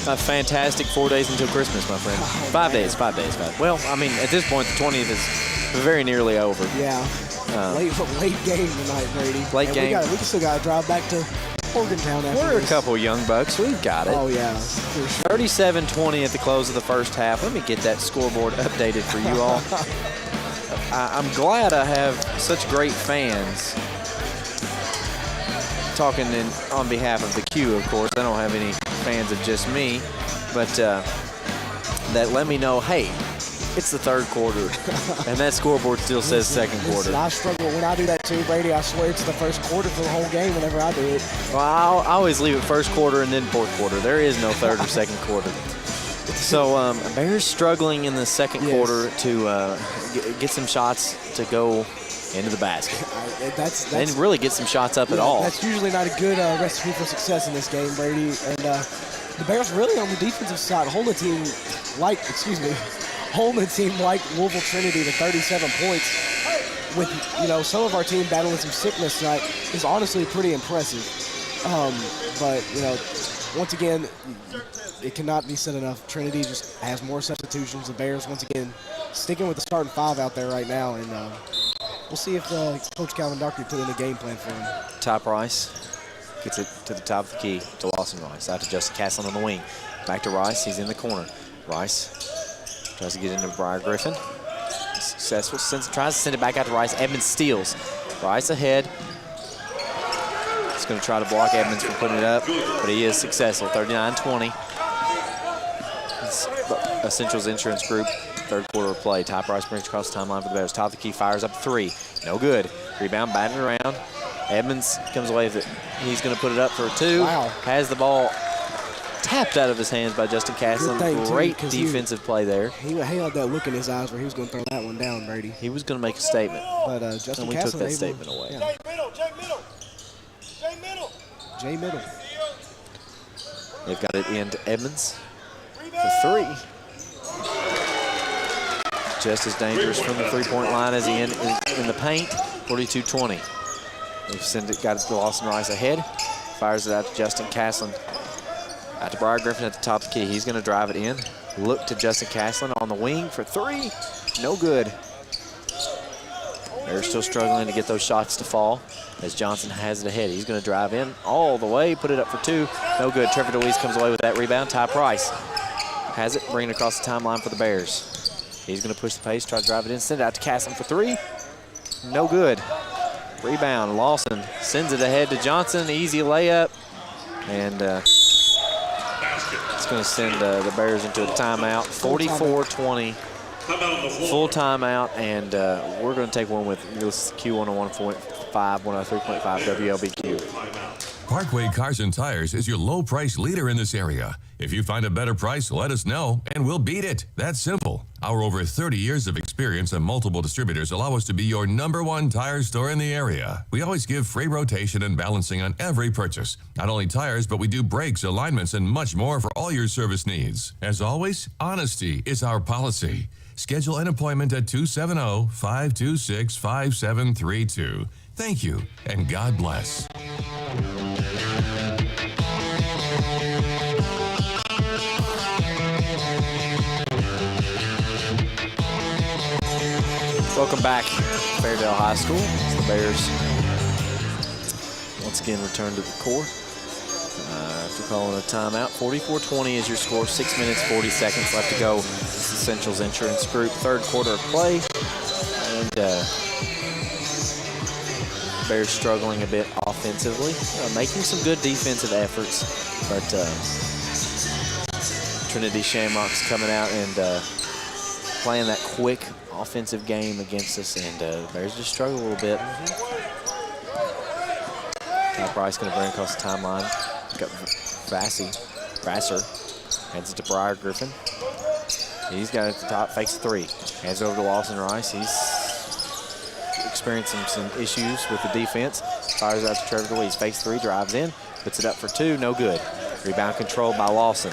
[SPEAKER 2] A fantastic 4 days until Christmas, my friend. 5 days. Well, I mean, at this point, the 20th is very nearly over.
[SPEAKER 1] Yeah. Late game tonight, Brady.
[SPEAKER 2] Late game.
[SPEAKER 1] We still got to drive back to Morgantown after
[SPEAKER 2] We're
[SPEAKER 1] this.
[SPEAKER 2] a couple young bucks. We've got it.
[SPEAKER 1] Oh, yeah. For sure.
[SPEAKER 2] 37-20 at the close of the first half. Let me get that scoreboard updated for you all. I'm glad I have such great fans. Talking on behalf of the Q, of course. I don't have any fans of just me, but that let me know, hey, it's the third quarter, and that scoreboard still says second quarter.
[SPEAKER 1] I struggle when I do that too, Brady. I swear it's the first quarter for the whole game whenever I do it.
[SPEAKER 2] Well, I always leave it first quarter and then fourth quarter. There is no third or second quarter. So Bears struggling in the second quarter to get some shots to go into the basket. They didn't really get some shots up at all.
[SPEAKER 1] That's usually not a good recipe for success in this game, Brady. And the Bears really on the defensive side hold a team like Louisville Trinity to 37 points. With some of our team battling some sickness tonight is honestly pretty impressive. But once again, it cannot be said enough. Trinity just has more substitutions. The Bears once again sticking with the starting 5 out there right now, and we'll see if Coach Calvin Dockery put in a game plan for him.
[SPEAKER 2] Ty Price gets it to the top of the key to Lawson Rice. Out to Justin Castle on the wing. Back to Rice. He's in the corner. Rice tries to get into Briar Griffin. Successful. Tries to send it back out to Rice. Edmonds steals. Rice ahead. He's going to try to block Edmonds from putting it up, but he is successful. 39-20. Essentials Insurance Group. Third quarter of play. Ty Price brings across the timeline for the Bears. Top of the key, fires up 3. No good. Rebound, batted around. Edmonds comes away with it. He's going to put it up for a 2.
[SPEAKER 1] Wow.
[SPEAKER 2] Has the ball tapped out of his hands by Justin Caslin.
[SPEAKER 1] Good thing, too,
[SPEAKER 2] Great
[SPEAKER 1] 'cause
[SPEAKER 2] defensive play there.
[SPEAKER 1] He had that look in his eyes where he was going to throw that one down, Brady.
[SPEAKER 2] He was going to make a statement.
[SPEAKER 1] But Justin
[SPEAKER 2] and we
[SPEAKER 1] Caslin
[SPEAKER 2] took that
[SPEAKER 1] able-
[SPEAKER 2] statement away.
[SPEAKER 1] Yeah. Jay Middle.
[SPEAKER 2] They've got it into Edmonds for 3. Just as dangerous from the three-point line as he in the paint. 42-20. They've got it to Lawson Rice ahead. Fires it out to Justin Caslin. Out to Briar Griffin at the top of the key. He's going to drive it in. Look to Justin Caslin on the wing for 3. No good. They're still struggling to get those shots to fall as Johnson has it ahead. He's going to drive in all the way, put it up for 2. No good. Trevor DeWeese comes away with that rebound. Ty Price has it, bring it across the timeline for the Bears. He's going to push the pace, try to drive it in, send it out to Caslin for 3. No good. Rebound. Lawson sends it ahead to Johnson. Easy layup. And it's going to send the Bears into a timeout. 44-20. Full timeout, and we're going to take one with Q101.5, 103.5 WLBQ.
[SPEAKER 5] Parkway Cars and Tires is your low price leader in this area. If you find a better price, let us know, and we'll beat it. That's simple. Our over 30 years of experience and multiple distributors allow us to be your #1 tire store in the area. We always give free rotation and balancing on every purchase. Not only tires, but we do brakes, alignments, and much more for all your service needs. As always, honesty is our policy. Schedule an appointment at 270-526-5732. Thank you, and God bless.
[SPEAKER 2] Welcome back, Fairdale High School. As the Bears once again return to the court. After calling a timeout, 44-20 is your score. 6 minutes, 40 seconds left to go. This is Central's Insurance Group, third quarter of play. And Bears struggling a bit offensively, making some good defensive efforts. But Trinity Shamrocks coming out and playing that quick offensive game against us, and the Bears just struggle a little bit. Now Bryce going to bring across the timeline. Got Vassar heads it to Briar Griffin. He's got it at the top, fakes 3. Hands over to Lawson Rice. He's experiencing some issues with the defense. Fires out to Trevor DeWeese. Fakes 3, drives in, puts it up for 2, no good. Rebound controlled by Lawson.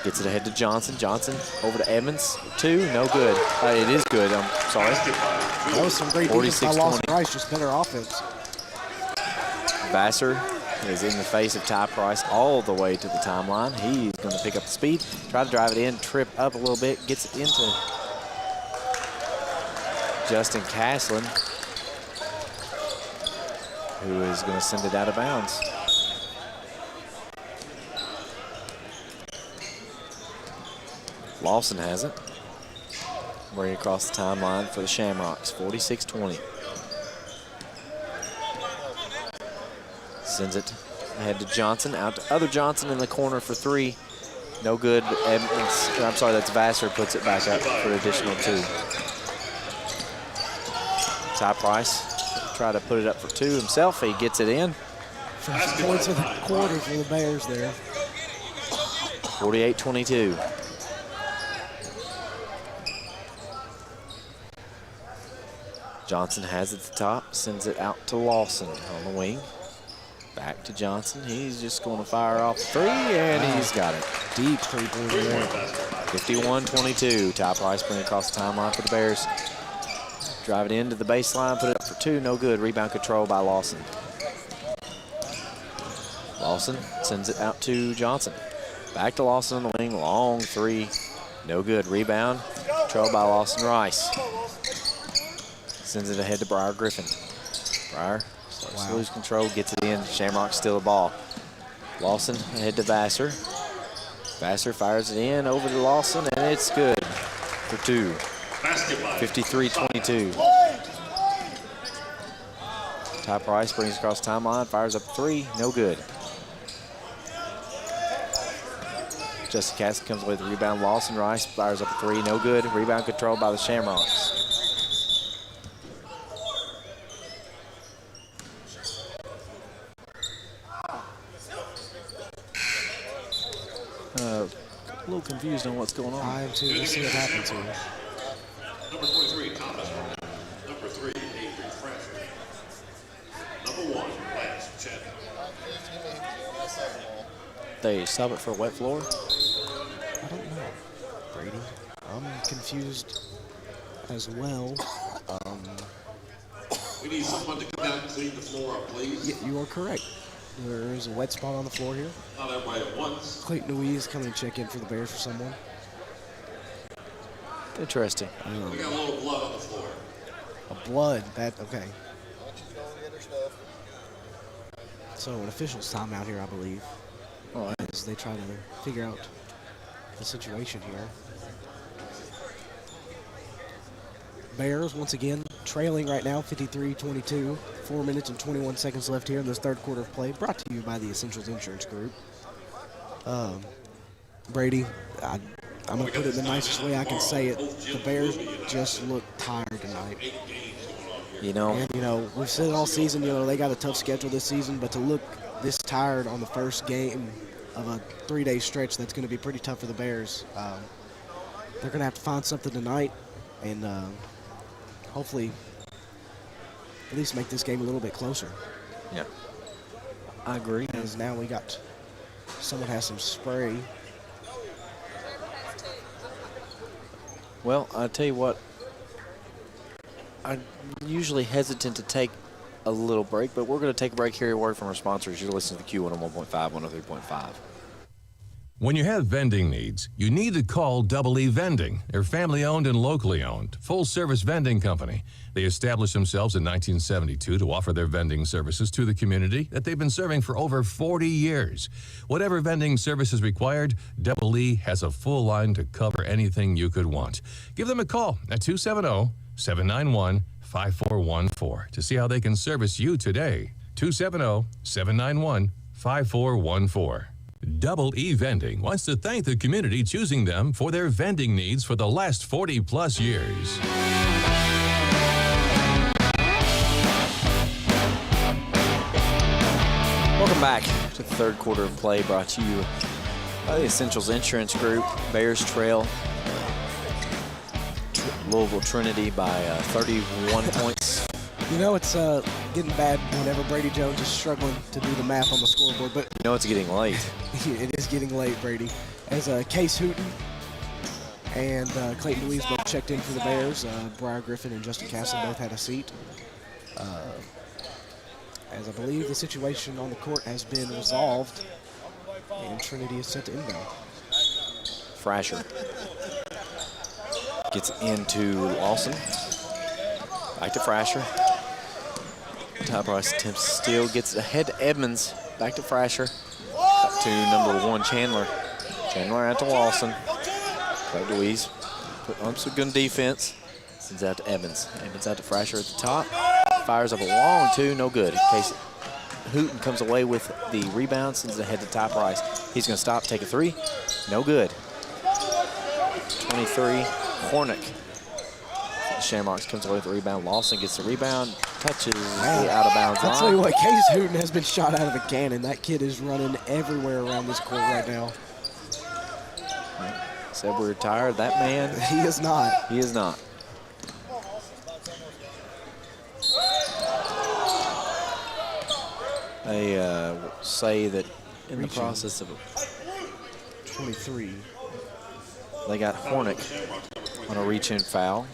[SPEAKER 2] Gets it ahead to Johnson. Johnson over to Edmonds. 2, no good. It is good, I'm sorry.
[SPEAKER 1] That was some great defense by Lawson Rice, just better offense.
[SPEAKER 2] Vassar is in the face of Ty Price all the way to the timeline. He's going to pick up the speed, try to drive it in, trip up a little bit, gets it into Justin Caslin, who is going to send it out of bounds. Lawson has it. Bring across the timeline for the Shamrocks, 46-20. Sends it ahead to Johnson, out to other Johnson in the corner for 3. No good, but Edmonds, I'm sorry, that's Vassar, puts it back up for an additional 2. Ty Price try to put it up for 2 himself. He gets it in.
[SPEAKER 1] First points of the quarter for the Bears there.
[SPEAKER 2] 48-22. Johnson has it at the top, sends it out to Lawson on the wing. Back to Johnson. He's just going to fire off 3, and he's got it.
[SPEAKER 1] Deep 3-point run.
[SPEAKER 2] 51-22. Ty Price bring across the timeline for the Bears. Drive it into the baseline, put it up for 2, no good. Rebound control by Lawson. Lawson sends it out to Johnson. Back to Lawson on the wing, long 3, no good. Rebound, controlled by Lawson Rice. Sends it ahead to Briar Griffin. Briar starts to lose control, gets it in. Shamrock still the ball. Lawson ahead to Vassar. Vassar fires it in over to Lawson, and it's good for 2. 53-22. Ty Price brings across timeline, fires up 3, no good. Justin Cassidy comes away with the rebound. Lawson Rice fires up a 3, no good. Rebound controlled by the Shamrocks. A little confused on what's going on.
[SPEAKER 1] I am too. We'll see what happens here.
[SPEAKER 3] Number 23, Thomas. Number 3, Avery Fraser. Number 1, Lance Chandler.
[SPEAKER 2] They stop it for a wet floor.
[SPEAKER 1] I don't know, Brady. I'm confused as well.
[SPEAKER 3] We need someone to come out and clean the floor up, please.
[SPEAKER 1] Yeah, you are correct. There is a wet spot on the floor here.
[SPEAKER 3] Not everybody at once.
[SPEAKER 1] Clayton Louise coming to check in for the Bears for someone.
[SPEAKER 2] Interesting.
[SPEAKER 3] We got a little blood on the floor.
[SPEAKER 1] A blood, okay. So an official's timeout here, I believe.
[SPEAKER 2] All right.
[SPEAKER 1] As they try to figure out the situation here. Bears, once again, trailing right now, 53-22. 4 minutes and 21 seconds left here in this third quarter of play. Brought to you by the Essentials Insurance Group. Brady, I'm going to put it the nicest way I can say it. The Bears just look tired tonight.
[SPEAKER 2] You know,
[SPEAKER 1] And, we've said it all season, they got a tough schedule this season, but to look this tired on the first game of a 3-day stretch, that's going to be pretty tough for the Bears. They're going to have to find something tonight and hopefully at least make this game a little bit closer.
[SPEAKER 2] yeah, I agree.
[SPEAKER 1] As now we got someone has some spray.
[SPEAKER 2] Well, I tell you what, I'm usually hesitant to take a little break, but we're going to take a break here. A word from our sponsors. You're listening to the Q on 101.5, 103.5.
[SPEAKER 5] When you have vending needs, you need to call Double E Vending. They're family-owned and locally owned, full-service vending company. They established themselves in 1972 to offer their vending services to the community that they've been serving for over 40 years. Whatever vending service is required, Double E has a full line to cover anything you could want. Give them a call at 270-791-5414 to see how they can service you today. 270-791-5414. Double E Vending wants to thank the community choosing them for their vending needs for the last 40-plus years.
[SPEAKER 2] Welcome back to the third quarter of play, brought to you by the Essentials Insurance Group. Bears trail Louisville Trinity by 31 points.
[SPEAKER 1] It's getting bad whenever Brady Jones is struggling to do the math on the scoreboard, but
[SPEAKER 2] You know it's getting late.
[SPEAKER 1] it is getting late, Brady. As Case Hooten and Clayton Louise both checked in for the Bears. Briar Griffin and Justin Castle both had a seat. As I believe the situation on the court has been resolved, and Trinity is set to inbound.
[SPEAKER 2] Frasher gets into Lawson. Back to Frasher. Top Rice attempts to steal, gets ahead to Edmonds. Back to Frasher. Back to number 1, Chandler. Chandler out to Lawson. Clay Louise put on some good defense. Sends out to Edmonds. Edmonds out to Frasher at the top. Fires up a long two, no good. Case Hooten comes away with the rebound, sends it ahead to Top Rice. He's going to stop, take a three. No good. 23, Hornick. Shamrocks comes away with the rebound. Lawson gets the rebound, touches the out-of-bounds line.
[SPEAKER 1] I'll tell you what, Case Hooten has been shot out of a cannon. That kid is running everywhere around this court right now.
[SPEAKER 2] Said we're tired. That man.
[SPEAKER 1] He is not.
[SPEAKER 2] He is not. They say that in the process of
[SPEAKER 1] 23.
[SPEAKER 2] They got Hornick on a reach-in foul.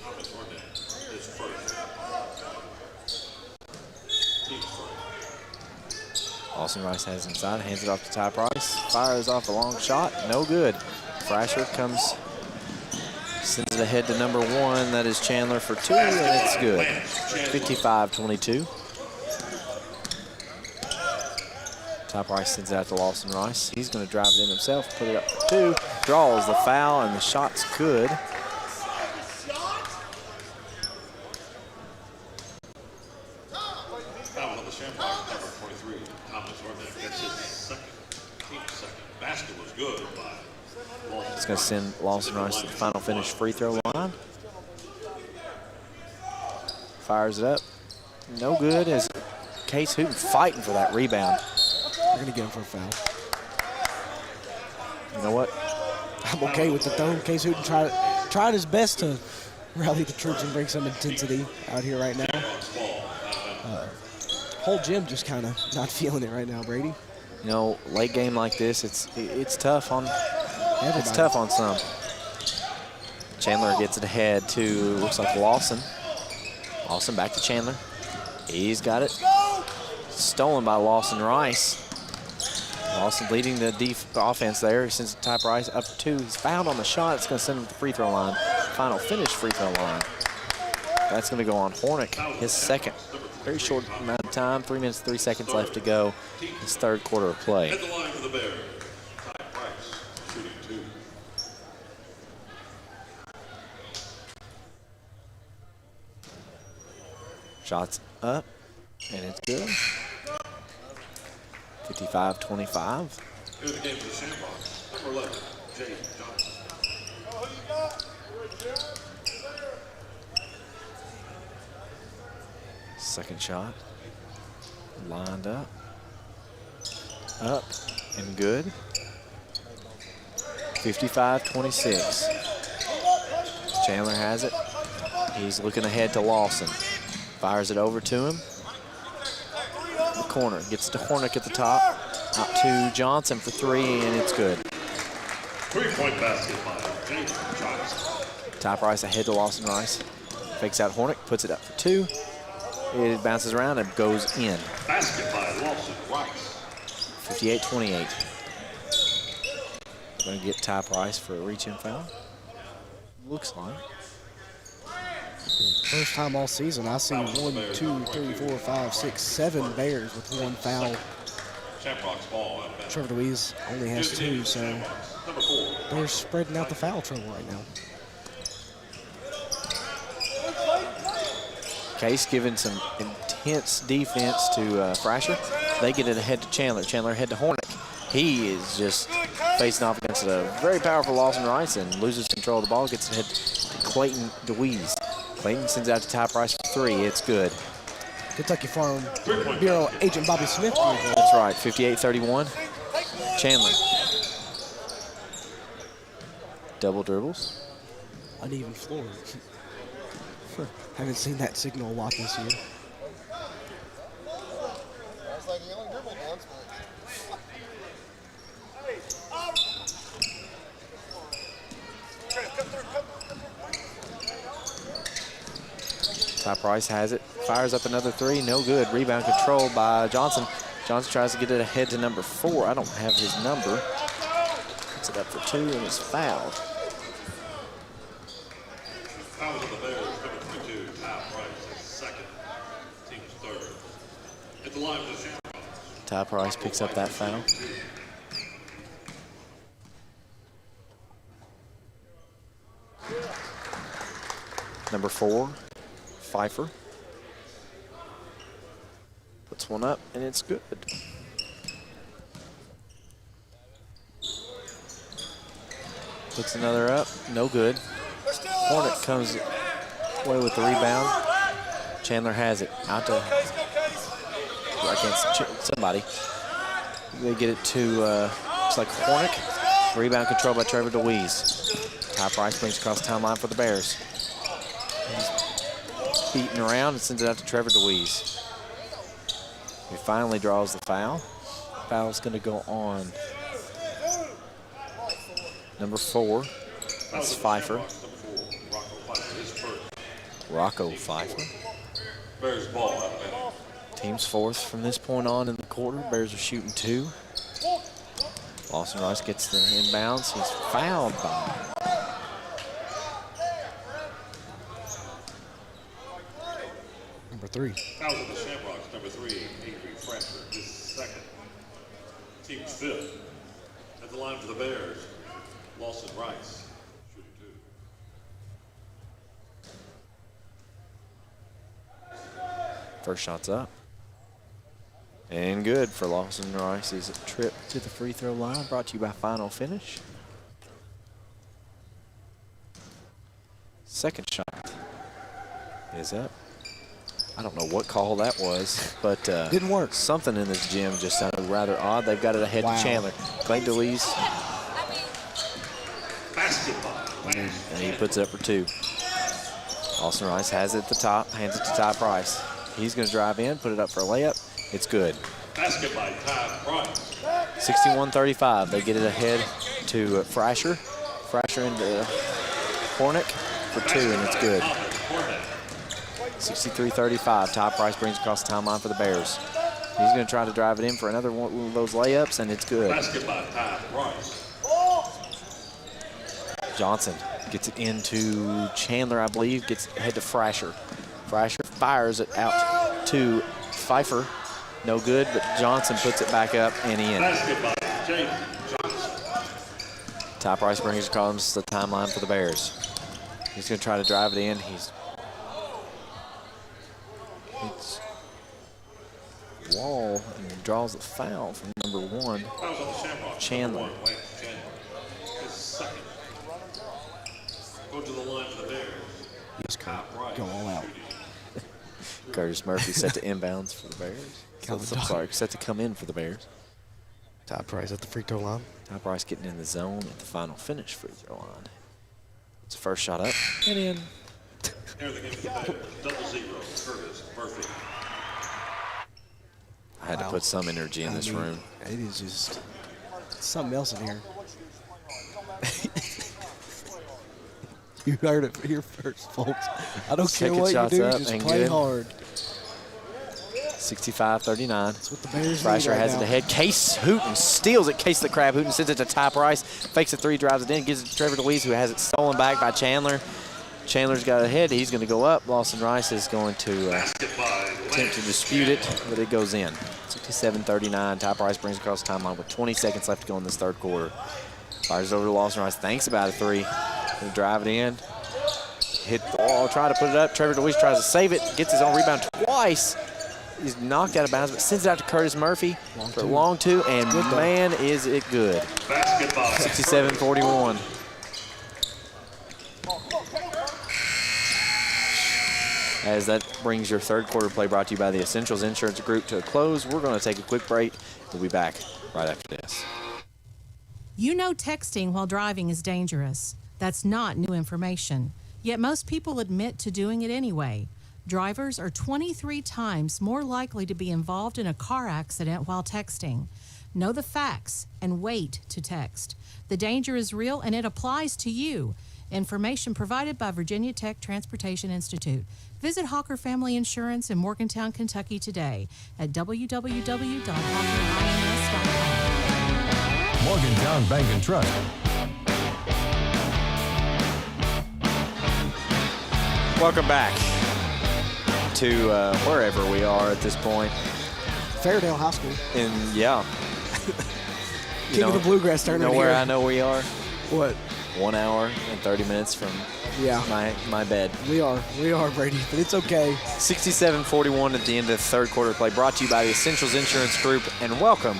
[SPEAKER 2] Austin Rice has inside, hands it off to Ty Price. Fires off a long shot, no good. Frasher comes, sends it ahead to number 1. That is Chandler for 2, and it's good. 55-22. Ty Price sends it out to Lawson Rice. He's going to drive it in himself, put it up for 2. Draws the foul, and the shot's good.
[SPEAKER 3] Foul on the Shamrocks, number 23, Thomas Hornick. That's his second, team's second. Basket was good by Lawson.
[SPEAKER 2] It's going to send Lawson Rice to the final finish free throw line. Fires it up. No good as Case Hooten fighting for that rebound.
[SPEAKER 1] They're going to get him for a foul.
[SPEAKER 2] You know what?
[SPEAKER 1] I'm okay with it, though. Case Hooten tried his best to rally the troops and bring some intensity out here right now. Whole gym just kind of not feeling it right now, Brady.
[SPEAKER 2] You know, late game like this, it's tough on everybody. It's tough on some. Chandler gets it ahead to, looks like Lawson. Lawson back to Chandler. He's got it. Stolen by Lawson Rice. Lawson leading the offense there. He sends Ty Price up to 2. He's fouled on the shot. It's going to send him to the free throw line. Final finish free throw line. That's going to go on Hornick, his second. Very short amount of time, 3 minutes, 3 seconds left to go. His third quarter of play.
[SPEAKER 3] At the line for the Bears, Ty Price, shooting 2.
[SPEAKER 2] Shots up, and it's good. 55-25.
[SPEAKER 3] Here's the game for the Shamrocks. Number 11, Jay Johnson.
[SPEAKER 2] Second shot. Lined up. Up and good. 55-26. Chandler has it. He's looking ahead to Lawson. Fires it over to him. The corner. Gets to Hornick at the top. Out to Johnson for 3, and it's good.
[SPEAKER 3] 3-point basket by Jay Johnson.
[SPEAKER 2] Ty Price ahead to Lawson Rice. Fakes out Hornick. Puts it up for 2. It bounces around and goes in.
[SPEAKER 3] Basket by Lawson Rice.
[SPEAKER 2] 58-28. Going to get Ty Price for a reach-in foul. Looks like.
[SPEAKER 1] First time all season I see 1, 2, 3, 4, 5, 6, 7 Bears with 1 foul.
[SPEAKER 3] Shamrocks ball.
[SPEAKER 1] Trevor Louise only has 2, so they're spreading out the foul trouble right now.
[SPEAKER 2] Case giving some intense defense to Frasher. They get it ahead to Chandler. Chandler ahead to Hornick. He is just facing off against a very powerful Lawson Rice and loses control of the ball. Gets it ahead to Clayton DeWeese. Clayton sends out to Ty Price for 3. It's good.
[SPEAKER 1] Kentucky Farm Bureau agent Bobby Smith.
[SPEAKER 2] That's right, 58-31. Chandler. Double dribbles.
[SPEAKER 1] Uneven floor. Haven't seen that signal a lot this year.
[SPEAKER 2] Ty Price has it, fires up another 3, no good. Rebound controlled by Johnson. Johnson tries to get it ahead to number 4. I don't have his number. Puts it up for 2 and is fouled.
[SPEAKER 3] Foul of the Bears, number 22, Ty Price, his second, team's third. At the line for the Shamrocks.
[SPEAKER 2] Ty Price picks up that foul. Number 4, Pfeiffer. Puts one up, and it's good. Puts another up, no good. Hornick comes away with the rebound. Chandler has it, out to, I can't see, somebody. They get it to, looks like Hornick. Rebound controlled by Trevor DeWeese. Ty Price brings across the timeline for the Bears. He's beating around and sends it out to Trevor DeWeese. He finally draws the foul. Foul's going to go on number 4. That's Pfeiffer. Rocco Pfeiffer.
[SPEAKER 3] Bears ball.
[SPEAKER 2] Team's 4th from this point on in the quarter. Bears are shooting 2. Lawson Rice gets the inbounds. He's fouled by
[SPEAKER 1] number 3.
[SPEAKER 3] Foul of the Shamrocks, number 3, Avery Frasher, his second. Team's 5th. At the line for the Bears, Lawson Rice, shooting 2.
[SPEAKER 2] first shot's up. And good for Lawson Rice's trip to the free throw line. Brought to you by Final Finish. Second shot is up. I don't know what call that was, but
[SPEAKER 1] didn't work.
[SPEAKER 2] Something in this gym just sounded rather odd. They've got it ahead to Chandler. Clayton DeWeese And he puts it up for 2. Austin Rice has it at the top, hands it to Ty Price. He's going to drive in, put it up for a layup. It's good.
[SPEAKER 3] Basket by Ty Price.
[SPEAKER 2] 61-35. They get it ahead to Frasher. Frasher into Hornick for 2, and it's good. 63-35. Ty Price brings across the timeline for the Bears. He's going to try to drive it in for another one of those layups, and it's good.
[SPEAKER 3] Basket by Ty Price.
[SPEAKER 2] Johnson gets it into Chandler, I believe, gets ahead to Frasher. Frasher fires it out to Pfeiffer. No good, but Johnson puts it back up and in.
[SPEAKER 3] Basket by James Johnson.
[SPEAKER 2] Ty Price brings across the timeline for the Bears. He's going to try to drive it in. It's Wall and draws the foul from number 1,
[SPEAKER 3] That was on the Shamrocks.
[SPEAKER 2] Chandler.
[SPEAKER 3] Number 1, Lance Chandler. His second. Go to the line for the Bears.
[SPEAKER 1] Just go all out.
[SPEAKER 2] Curtis Murphy set to inbounds for the Bears. I'm sorry, set to come in for the Bears.
[SPEAKER 1] Ty Price at the free throw line.
[SPEAKER 2] Ty Price getting in the zone at the final finish free throw line. It's the first shot up and in.
[SPEAKER 3] Here the game for the Bears. 0-0. Curtis Murphy.
[SPEAKER 2] I had to put some energy in this room.
[SPEAKER 1] It is just something else in here. You heard it here first, folks. I don't care
[SPEAKER 2] Second
[SPEAKER 1] what you
[SPEAKER 2] shot's
[SPEAKER 1] do,
[SPEAKER 2] up
[SPEAKER 1] just
[SPEAKER 2] and
[SPEAKER 1] play
[SPEAKER 2] good.
[SPEAKER 1] hard.
[SPEAKER 2] 65-39.
[SPEAKER 1] That's what the Bears need
[SPEAKER 2] Thrasher
[SPEAKER 1] right
[SPEAKER 2] has
[SPEAKER 1] now.
[SPEAKER 2] it ahead. Case Hooten steals it. Case the Crab. Hooten sends it to Ty Price. Fakes a 3, drives it in, gives it to Trevor DeWeese, who has it stolen back by Chandler. Chandler's got it ahead. He's going to go up. Lawson Rice is going to attempt to dispute it, but it goes in. 67-39. Ty Price brings across the timeline with 20 seconds left to go in this third quarter. Fires it over to Lawson Rice. Thinks about a 3. Going to drive it in. Hit the wall. Try to put it up. Trevor DeWeese tries to save it. Gets his own rebound twice. He's knocked out of bounds, but sends it out to Curtis Murphy for a long 2, and man, is it good. 67-41. As that brings your third quarter play brought to you by the Essentials Insurance Group to a close, we're going to take a quick break. We'll be back right after this.
[SPEAKER 6] You know texting while driving is dangerous. That's not new information. Yet most people admit to doing it anyway. Drivers are 23 times more likely to be involved in a car accident while texting. Know the facts and wait to text. The danger is real and it applies to you. Information provided by Virginia Tech Transportation Institute. Visit Hawker Family Insurance in Morgantown, Kentucky today at www.hawkerins.com.
[SPEAKER 5] Morgantown Bank and Trust.
[SPEAKER 2] Welcome back to wherever we are at this point.
[SPEAKER 1] Fairdale High School.
[SPEAKER 2] And yeah.
[SPEAKER 1] King of the Bluegrass
[SPEAKER 2] You
[SPEAKER 1] tournament
[SPEAKER 2] know where
[SPEAKER 1] here.
[SPEAKER 2] I know we are?
[SPEAKER 1] What?
[SPEAKER 2] 1 hour and 30 minutes from my bed.
[SPEAKER 1] We are, Brady, but it's okay.
[SPEAKER 2] 67-41 at the end of the third quarter play, brought to you by the Essentials Insurance Group, and welcome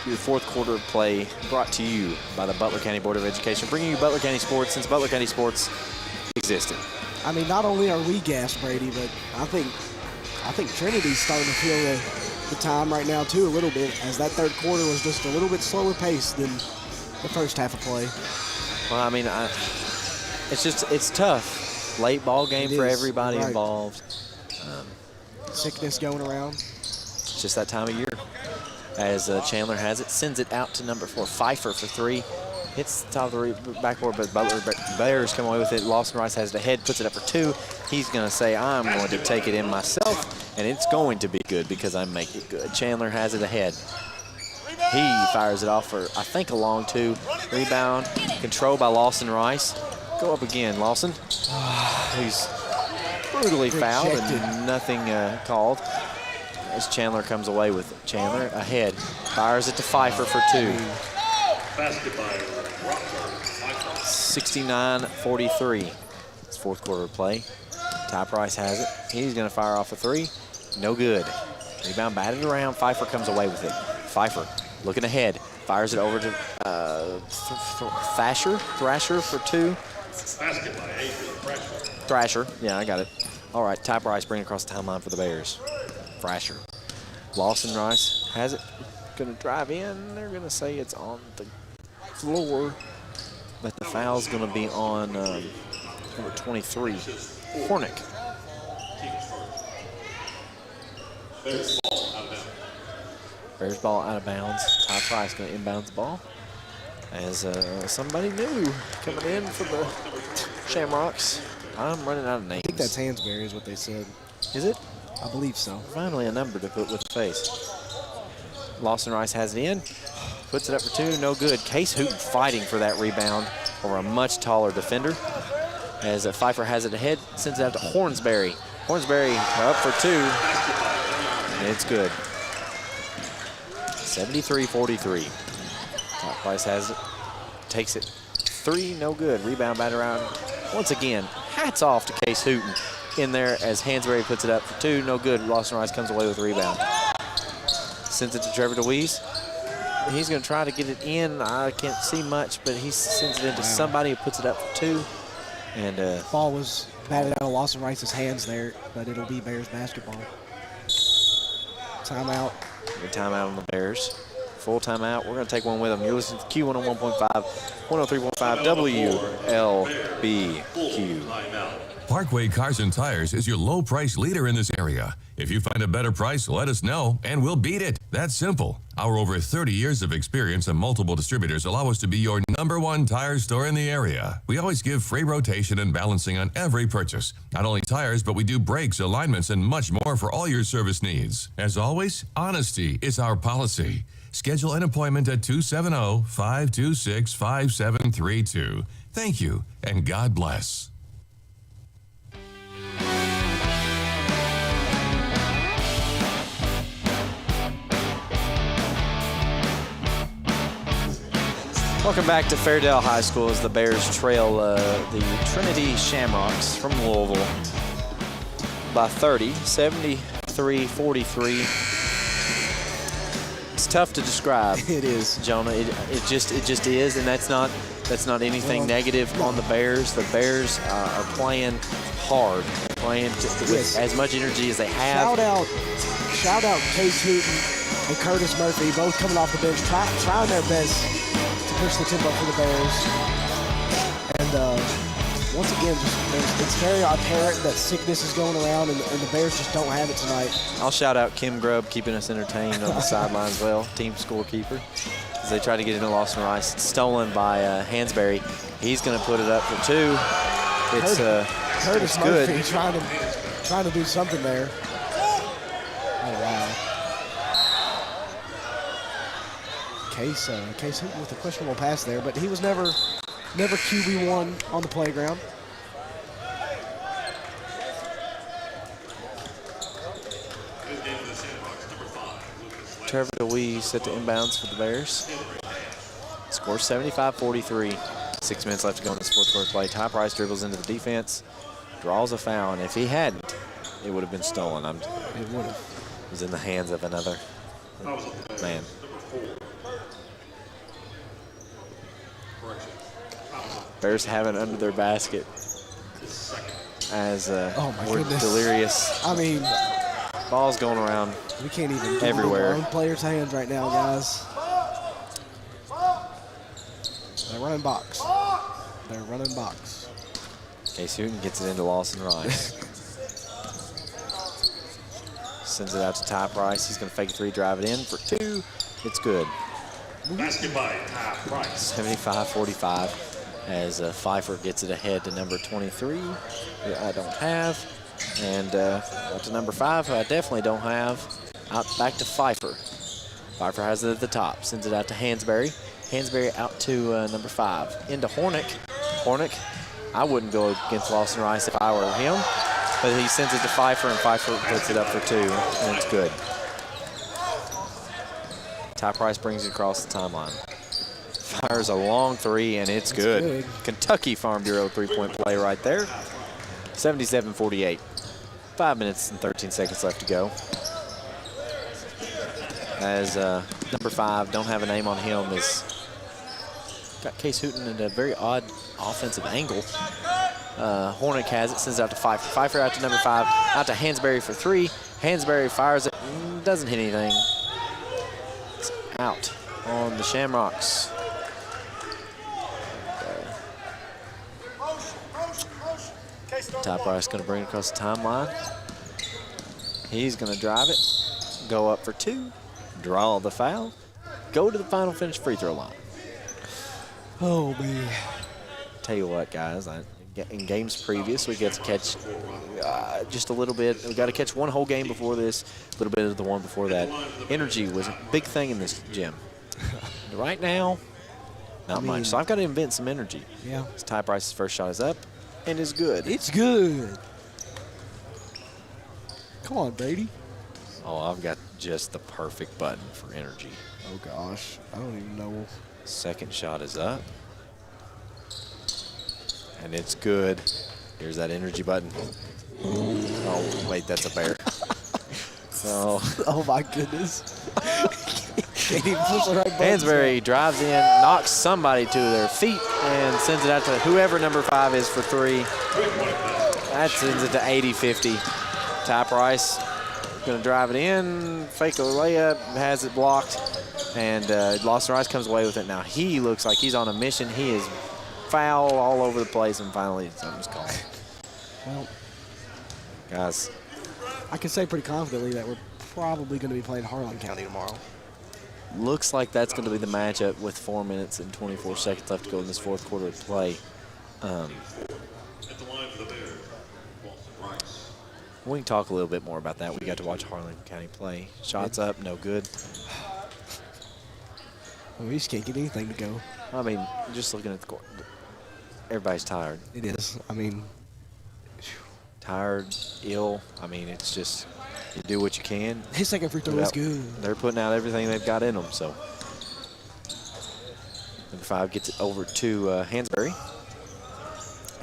[SPEAKER 2] to the fourth quarter play brought to you by the Butler County Board of Education, bringing you Butler County sports since Butler County sports existed.
[SPEAKER 1] I mean, not only are we gassed, Brady, but I think Trinity's starting to feel the time right now too a little bit, as that third quarter was just a little bit slower paced than the first half of play.
[SPEAKER 2] Well, I mean, it's tough. Late ball game for everybody involved.
[SPEAKER 1] Sickness going around.
[SPEAKER 2] It's just that time of year. As Chandler has it, sends it out to number 4, Pfeiffer for 3. Hits the top of the backboard, but Butler Bears come away with it. Lawson Rice has it ahead, puts it up for 2. He's going to say, I'm going to take it in myself, and it's going to be good because I make it good. Chandler has it ahead. He fires it off for, I think, a long 2. Rebound, controlled by Lawson Rice. Go up again, Lawson. He's brutally fouled and nothing called. As Chandler comes away with it. Chandler ahead, fires it to Pfeiffer for 2. 69-43. It's fourth quarter play. Ty Price has it. He's going to fire off a 3. No good. Rebound batted around. Pfeiffer comes away with it. Pfeiffer looking ahead. Fires it over to Thrasher for 2. Thrasher. Yeah, I got it. All right, Ty Price bringing across the timeline for the Bears. Thrasher. Lawson Rice has it. Going to drive in. They're going to say it's on the floor. But the foul's going to be on number 23, Hornick. Bears ball out of bounds. Ty Price going to inbound the ball. As somebody new coming in for the Shamrocks. I'm running out of names.
[SPEAKER 1] I think that's Hansberry is what they said.
[SPEAKER 2] Is it?
[SPEAKER 1] I believe so.
[SPEAKER 2] Finally a number to put with the face. Lawson Rice has it in. Puts it up for two, no good. Case Hooten fighting for that rebound over a much taller defender. As Pfeiffer has it ahead, sends it out to Hornsberry. Hornsberry up for two, and it's good. 73-43. Top Price has it, takes it three, no good. Rebound batted around once again. Hats off to Case Hooten in there as Hansberry puts it up for two, no good. Lawson Rice comes away with the rebound. Sends it to Trevor DeWeese. He's going to try to get it in. I can't see much, but he sends it into somebody who puts it up for two. And
[SPEAKER 1] ball was batted out of Lawson Rice's hands there, but it'll be Bears basketball. Timeout.
[SPEAKER 2] Good timeout on the Bears. Full timeout. We're going to take one with them. You're listening to Q101.5, 103.5 WLBQ.
[SPEAKER 5] Parkway Cars and Tires is your low price leader in this area. If you find a better price, let us know and we'll beat it. That's simple. Our over 30 years of experience and multiple distributors allow us to be your #1 tire store in the area. We always give free rotation and balancing on every purchase. Not only tires, but we do brakes, alignments, and much more for all your service needs. As always, honesty is our policy. Schedule an appointment at 270-526-5732. Thank you, and God bless.
[SPEAKER 2] Welcome back to Fairdale High School as the Bears trail the Trinity Shamrocks from Louisville by 30, 73-43. It's tough to describe.
[SPEAKER 1] It is,
[SPEAKER 2] Jonah. It just is, and that's not anything negative on the Bears. The Bears are playing hard, playing with as much energy as they have.
[SPEAKER 1] Shout out Case Hooten and Curtis Murphy, both coming off the bench, trying their best to push the tempo for the Bears. And once again, it's very apparent that sickness is going around, and the Bears just don't have it tonight.
[SPEAKER 2] I'll shout out Kim Grubb, keeping us entertained on the sideline as well, team scorekeeper, as they try to get into Lawson Rice. It's stolen by Hansberry. He's going to put it up for two. It's
[SPEAKER 1] Curtis
[SPEAKER 2] good.
[SPEAKER 1] Murphy trying to do something there. Oh wow. Case Hooten with a questionable pass there, but he was never QB1 on the playground.
[SPEAKER 2] Trevor DeWeese set to inbounds for the Bears. Score 75-43. 6 minutes left to go in this fourth quarter play. Ty Price dribbles into the defense, draws a foul, and if he hadn't, it would have been stolen. It would have. It was in the hands of another man. Bears have it under their basket as we're delirious.
[SPEAKER 1] I mean,
[SPEAKER 2] ball's going around.
[SPEAKER 1] We can't even get
[SPEAKER 2] everywhere.
[SPEAKER 1] Our own players' hands right now, guys. They're running box.
[SPEAKER 2] Case Hooten gets it into Lawson Rice. Sends it out to Ty Price. He's going to fake a three, drive it in for two. It's good.
[SPEAKER 3] Basket by Ty Price.
[SPEAKER 2] 75-45 as Pfeiffer gets it ahead to number 23, who I don't have. And out to number 5, who I definitely don't have. Out back to Pfeiffer. Pfeiffer has it at the top. Sends it out to Hansberry. Hansberry out to number 5. Into Hornick. Hornick, I wouldn't go against Lawson Rice if I were him. But he sends it to Pfeiffer, and Pfeiffer puts it up for 2, and it's good. Ty Price brings it across the timeline. Fires a long 3, and it's good. Kentucky Farm Bureau three-point play right there. 77-48. 5 minutes and 13 seconds left to go. As number 5, don't have a name on him, is got Case Hooten at a very odd offensive angle. Hornick has it, sends it out to Pfeiffer. Pfeiffer out to number 5, out to Hansberry for 3. Hansberry fires it, doesn't hit anything. It's out on the Shamrocks. Ty Price going to bring it across the timeline. He's going to drive it, go up for 2, draw the foul, go to the final finish free throw line.
[SPEAKER 1] Oh, man.
[SPEAKER 2] Tell you what, guys, in games previous, we get to catch just a little bit. We got to catch one whole game before this, a little bit of the one before that. Energy was a big thing in this gym. Right now, not much. So I've got to invent some energy.
[SPEAKER 1] Yeah.
[SPEAKER 2] Ty Price's first shot is up and is good.
[SPEAKER 1] It's good. Come on, Brady.
[SPEAKER 2] Oh, I've got just the perfect button for energy.
[SPEAKER 1] Oh, gosh. I don't even know.
[SPEAKER 2] Second shot is up. And it's good. Here's that energy button. Oh, wait, that's a bear.
[SPEAKER 1] Oh, my goodness. Can't even push the right button.
[SPEAKER 2] Hansberry drives in, knocks somebody to their feet, and sends it out to whoever number 5 is for 3. That sends it to 80-50. Ty Price going to drive it in, fake a layup, has it blocked, and Lawson Rice comes away with it. Now he looks like he's on a mission. He is foul all over the place, and finally something's called.
[SPEAKER 1] Well,
[SPEAKER 2] guys,
[SPEAKER 1] I can say pretty confidently that we're probably going to be playing Harlan County tomorrow.
[SPEAKER 2] looks like that's going to be the matchup with 4 minutes and 24 seconds left to go in this fourth quarter of play. We can talk a little bit more about that. We got to watch Harlan County play. Shots up, no good.
[SPEAKER 1] We just can't get anything to go.
[SPEAKER 2] I mean, just looking at the court, everybody's tired.
[SPEAKER 1] It is. I mean,
[SPEAKER 2] tired, ill. I mean, it's just you do what you can.
[SPEAKER 1] His second free throw was good.
[SPEAKER 2] They're putting out everything they've got in them. So number 5 gets it over to Hansberry.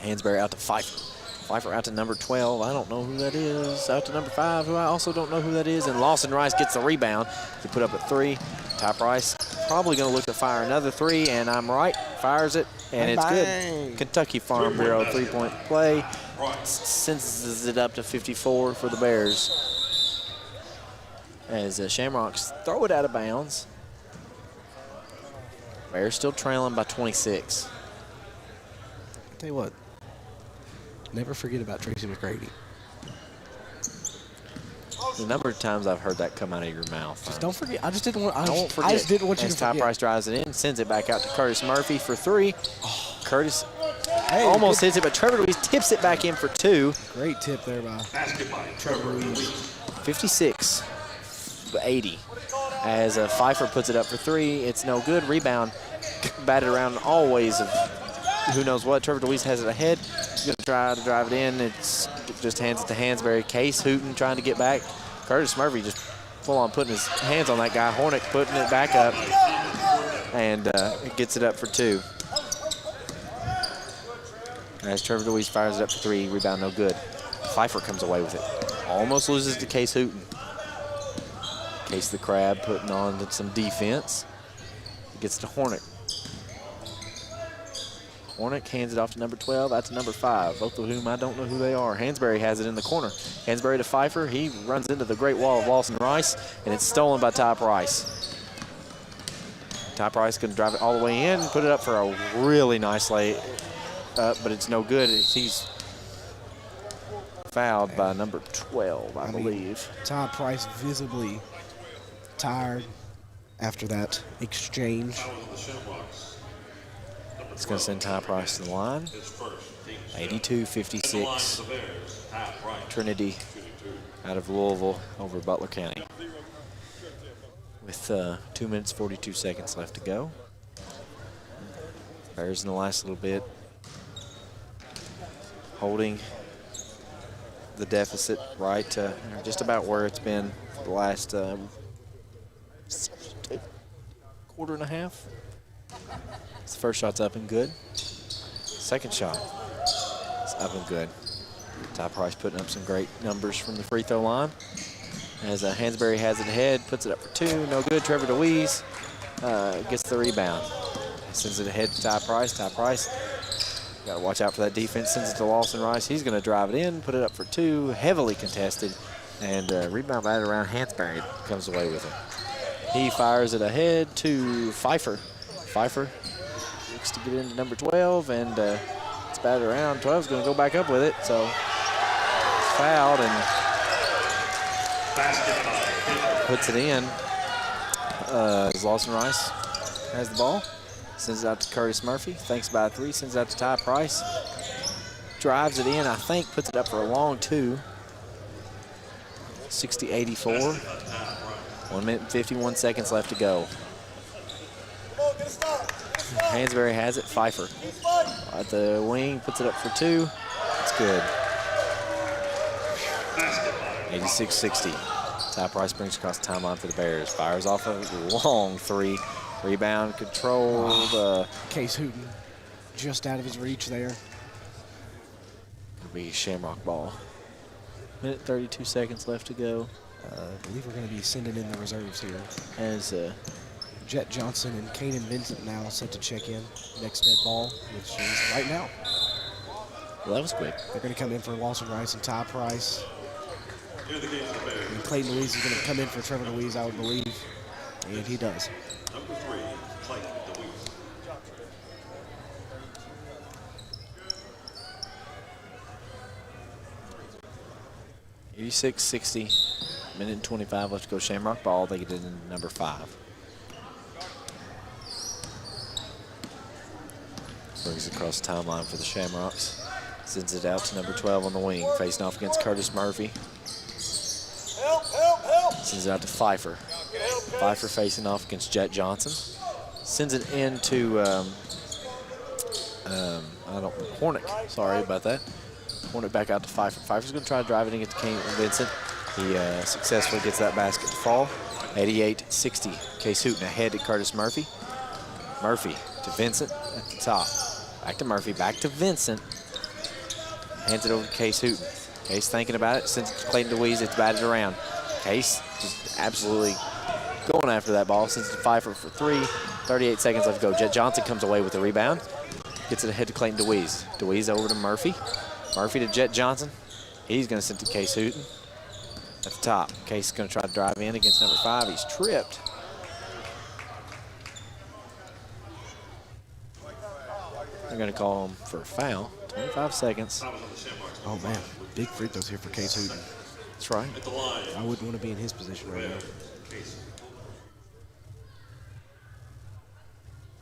[SPEAKER 2] Hansberry out to Pfeiffer. Pfeiffer out to number 12. I don't know who that is. Out to number 5, who I also don't know who that is. And Lawson Rice gets the rebound to put up a 3. Ty Price probably going to look to fire another 3, and I'm right. Fires it, and it's good. Kentucky Farm Bureau three-point play. Senses it up to 54 for the Bears. As Shamrocks throw it out of bounds. Bears still trailing by 26.
[SPEAKER 1] I'll tell you what. Never forget about Tracy McGrady.
[SPEAKER 2] The number of times I've heard that come out of your mouth.
[SPEAKER 1] Just don't forget. I just didn't want. I
[SPEAKER 2] just
[SPEAKER 1] didn't want you to
[SPEAKER 2] Ty
[SPEAKER 1] forget.
[SPEAKER 2] Price drives it in, sends it back out to Curtis Murphy for 3. Oh. Curtis
[SPEAKER 1] almost
[SPEAKER 2] hits it, but Trevor Louise tips it back in for 2.
[SPEAKER 1] Great tip there by Trevor Louise.
[SPEAKER 2] 56-80. As Pfeiffer puts it up for 3, it's no good. Rebound batted around all ways of who knows what. Trevor Louise has it ahead. He's going to try to drive it in. It's just hands it to Hansberry. Case Hooten trying to get back. Curtis Murphy just full on putting his hands on that guy. Hornick putting it back up and gets it up for 2. As Trevor Louise fires it up for 3, rebound no good. Pfeiffer comes away with it. Almost loses to Case Hooten. Case the Crab putting on some defense. Gets to Hornick. Hornick hands it off to number 12, out to number 5, both of whom I don't know who they are. Hansberry has it in the corner. Hansberry to Pfeiffer. He runs into the great wall of Lawson Rice, and it's stolen by Ty Price. Ty Price going to drive it all the way in, put it up for a really nice lay up, but it's no good. He's fouled by number 12, I believe.
[SPEAKER 1] Ty Price visibly tired after that exchange.
[SPEAKER 2] It's going to send Ty Price to the line. 82-56. Trinity out of Louisville over Butler County. With 2 minutes, 42 seconds left to go. Bears in the last little bit. Holding the deficit right to just about where it's been for the last quarter and a half. The first shot's up and good. Second shot is up and good. Ty Price putting up some great numbers from the free throw line. As Hansberry has it ahead, puts it up for 2, no good. Trevor Louise gets the rebound. Sends it ahead to Ty Price. Ty Price, got to watch out for that defense. Sends it to Lawson Rice. He's going to drive it in, put it up for 2, heavily contested. And rebound batted around. Hansberry comes away with it. He fires it ahead to Pfeiffer. Pfeiffer looks to get into number 12, and it's batted around. 12's going to go back up with it, so fouled and puts it in. As Lawson Rice has the ball. Sends it out to Curtis Murphy. Thanks by 3. Sends it out to Ty Price. Drives it in, I think, puts it up for a long 2. 60-84. 1 minute and 51 seconds left to go. Hansberry has it. Pfeiffer at the wing, puts it up for 2. It's good. 86-60. Ty Price brings across the timeline for the Bears. Fires off a long 3. Rebound controlled.
[SPEAKER 1] Case Hooten just out of his reach there.
[SPEAKER 2] It'll be Shamrock ball. Minute 32 seconds left to go.
[SPEAKER 1] I believe we're going to be sending in the reserves here.
[SPEAKER 2] As
[SPEAKER 1] Jet Johnson and Kanan Vincent now set to check in. Next dead ball, which is right now.
[SPEAKER 2] Well, that was quick.
[SPEAKER 1] They're going to come in for Lawson Rice and Ty Price. And Clayton Louise is going to come in for Trevor Louise, I would believe. And he does.
[SPEAKER 3] Number 3, Clayton Louise.
[SPEAKER 2] 86-60. Minute and 25 left to go. Shamrock ball. They get it in number 5. Brings it across the timeline for the Shamrocks. Sends it out to number 12 on the wing. Facing off against Curtis Murphy. Sends it out to Pfeiffer. Pfeiffer facing off against Jet Johnson. Sends it into Hornick. Sorry about that. Hornick back out to Pfeiffer. Pfeiffer's going to try to drive it and get to Kane Vincent. He successfully gets that basket to fall. 88-60. Case Hooten ahead to Curtis Murphy. Murphy to Vincent at the top. Back to Murphy. Back to Vincent. Hands it over to Case Hooten. Case thinking about it. Sends it to Clayton Louise. It's batted around. Case just absolutely going after that ball. Sends it to Pfeiffer for 3. 38 seconds left to go. Jet Johnson comes away with the rebound. Gets it ahead to Clayton Louise. Louise over to Murphy. Murphy to Jet Johnson. He's going to send it to Case Hooten at the top. Case is going to try to drive in against number 5. He's tripped. They're going to call him for a foul. 25 seconds.
[SPEAKER 1] Oh, man. Big free throws here for Case Hooten.
[SPEAKER 2] That's right.
[SPEAKER 1] I wouldn't want to be in his position right now.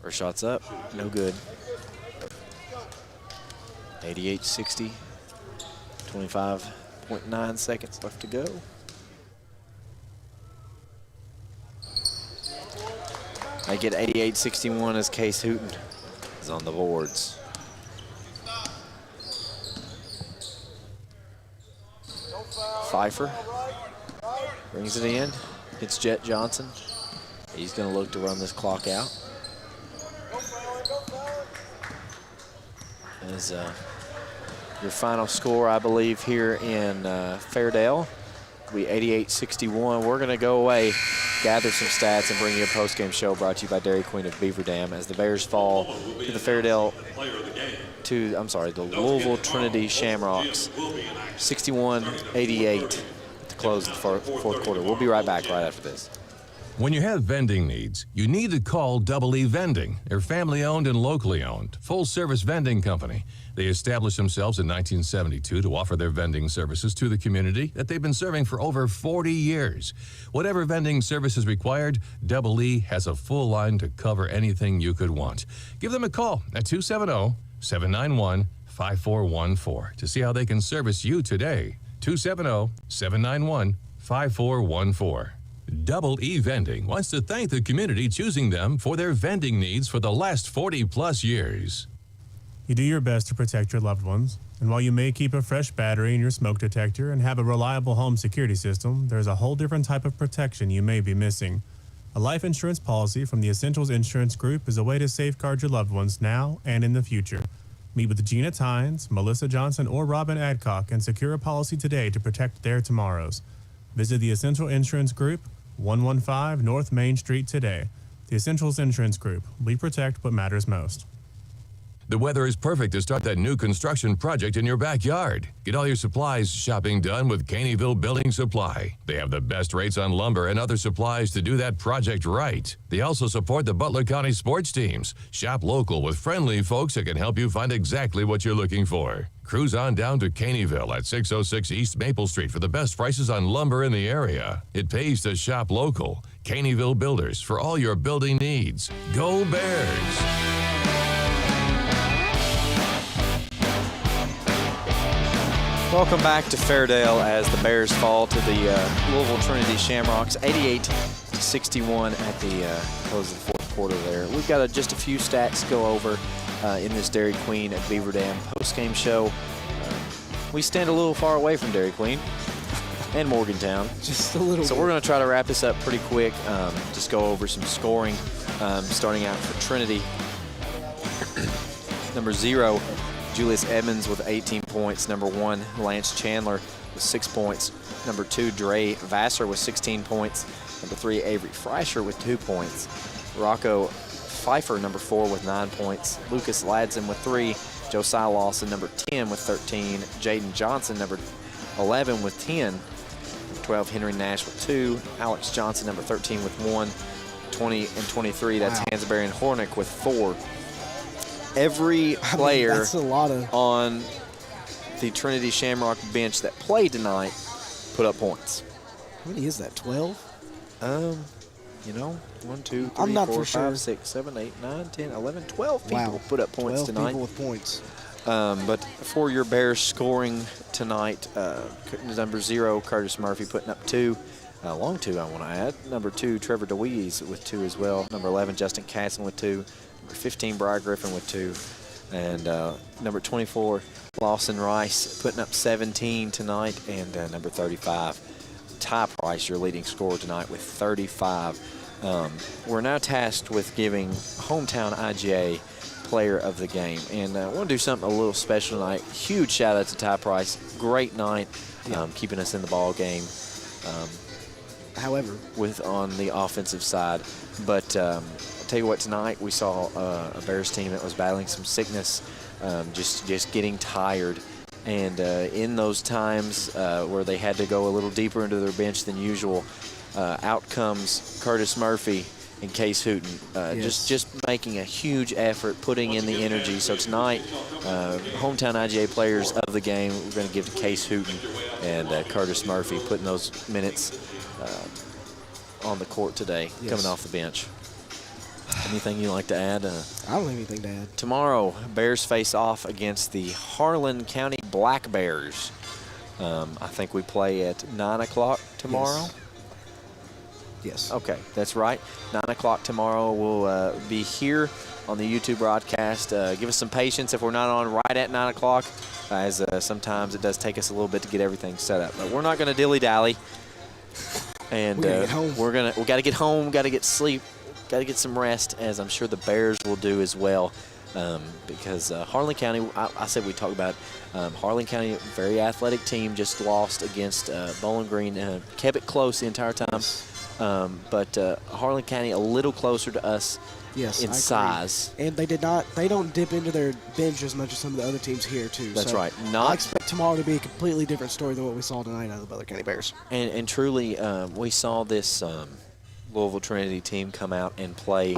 [SPEAKER 2] First shot's up. No good. 88-60. 25.9 seconds left to go. They get 88-61 as Case Hooten is on the boards. Pfeiffer brings it in. It's Jet Johnson. He's going to look to run this clock out. As your final score, I believe, here in Fairdale will be 88-61. We're going to go away, gather some stats, and bring you a post-game show brought to you by Dairy Queen of Beaver Dam as the Bears fall to the Fairdale, the Louisville Trinity Shamrocks, 61-88 to close the fourth quarter. We'll be right back right after this.
[SPEAKER 5] When you have vending needs, you need to call Double E Vending. They're family-owned and locally owned, full-service vending company. They established themselves in 1972 to offer their vending services to the community that they've been serving for over 40 years. Whatever vending service is required, Double E has a full line to cover anything you could want. Give them a call at 270-791-5414 to see how they can service you today. 270-791-5414. Double E Vending wants to thank the community choosing them for their vending needs for the last 40-plus years.
[SPEAKER 7] You do your best to protect your loved ones, and while you may keep a fresh battery in your smoke detector and have a reliable home security system, there's a whole different type of protection you may be missing. A life insurance policy from the Essentials Insurance Group is a way to safeguard your loved ones now and in the future. Meet with Gina Tynes, Melissa Johnson, or Robin Adcock and secure a policy today to protect their tomorrows. Visit the Essential Insurance Group, 115 North Main Street today. The Essentials Insurance Group. We protect what matters most.
[SPEAKER 5] The weather is perfect to start that new construction project in your backyard. Get all your supplies shopping done with Caneyville Building Supply. They have the best rates on lumber and other supplies to do that project right. They also support the Butler County sports teams. Shop local with friendly folks that can help you find exactly what you're looking for. Cruise on down to Caneyville at 606 East Maple Street for the best prices on lumber in the area. It pays to shop local. Caneyville Builders for all your building needs. Go Bears!
[SPEAKER 2] Welcome back to Fairdale as the Bears fall to the Louisville Trinity Shamrocks, 88-61 at the close of the fourth quarter there. We've got just a few stats to go over in this Dairy Queen at Beaver Dam postgame show. We stand a little far away from Dairy Queen and Morgantown.
[SPEAKER 1] Just a little
[SPEAKER 2] So
[SPEAKER 1] bit.
[SPEAKER 2] we're going to try to wrap this up pretty quick. Just go over some scoring, starting out for Trinity. Number 0, Julius Edmonds with 18 points. Number 1, Lance Chandler with 6 points. Number 2, Dre Vassar with 16 points. Number 3, Avery Freischer with 2 points. Rocco Pfeiffer, number 4, with 9 points. Lucas Ladson with 3. Josiah Lawson, number 10, with 13. Jaden Johnson, number 11, with 10. Number 12, Henry Nash with 2. Alex Johnson, number 13, with 1. 20 and 23, that's Hansberry and Hornick with 4. Every player
[SPEAKER 1] that's a lot of...
[SPEAKER 2] on the Trinity Shamrock bench that played tonight put up points.
[SPEAKER 1] How many is that, 12?
[SPEAKER 2] You know, 1, 2, 3,
[SPEAKER 1] I'm not
[SPEAKER 2] 4,
[SPEAKER 1] for
[SPEAKER 2] 5,
[SPEAKER 1] sure.
[SPEAKER 2] 6, 7, 8, 9, 10, 11, 12 people
[SPEAKER 1] Wow.
[SPEAKER 2] put up points
[SPEAKER 1] 12
[SPEAKER 2] tonight.
[SPEAKER 1] people with points.
[SPEAKER 2] But for your Bears scoring tonight, number 0, Curtis Murphy putting up 2. Long 2, I want to add. Number 2, Trevor DeWeese with 2 as well. Number 11, Justin Katzen with 2. Number 15, Briar Griffin with 2. And number 24, Lawson Rice putting up 17 tonight. And number 35, Ty Price, your leading scorer tonight with 35. We're now tasked with giving Hometown IGA player of the game. And I want to do something a little special tonight. Huge shout out to Ty Price. Great night, keeping us in the ball game.
[SPEAKER 1] However,
[SPEAKER 2] with on the offensive side. But I'll tell you what, tonight we saw a Bears team that was battling some sickness, just getting tired. And in those times where they had to go a little deeper into their bench than usual, out comes Curtis Murphy and Case Hooten, just making a huge effort, putting in the energy. So tonight, Hometown IGA players of the game, we're going to give to Case Hooten and Curtis Murphy, putting those minutes on the court today, coming off the bench. Anything you'd like to add?
[SPEAKER 1] I don't have anything to add.
[SPEAKER 2] Tomorrow, Bears face off against the Harlan County Black Bears. I think we play at 9 o'clock tomorrow.
[SPEAKER 1] Yes.
[SPEAKER 2] Okay, that's right. 9 o'clock tomorrow. We'll be here on the YouTube broadcast. Give us some patience if we're not on right at 9 o'clock, as sometimes it does take us a little bit to get everything set up. But we're not going to dilly-dally. And
[SPEAKER 1] we
[SPEAKER 2] got to get home, got to get sleep, got to get some rest, as I'm sure the Bears will do as well. Because Harlan County, I said we talk about Harlan County, very athletic team, just lost against Bowling Green, kept it close the entire time. But Harlan County a little closer to us in size.
[SPEAKER 1] And they don't dip into their bench as much as some of the other teams here too.
[SPEAKER 2] That's
[SPEAKER 1] so
[SPEAKER 2] right.
[SPEAKER 1] I expect tomorrow to be a completely different story than what we saw tonight out of the Butler County Bears.
[SPEAKER 2] And truly, we saw this Louisville Trinity team come out and play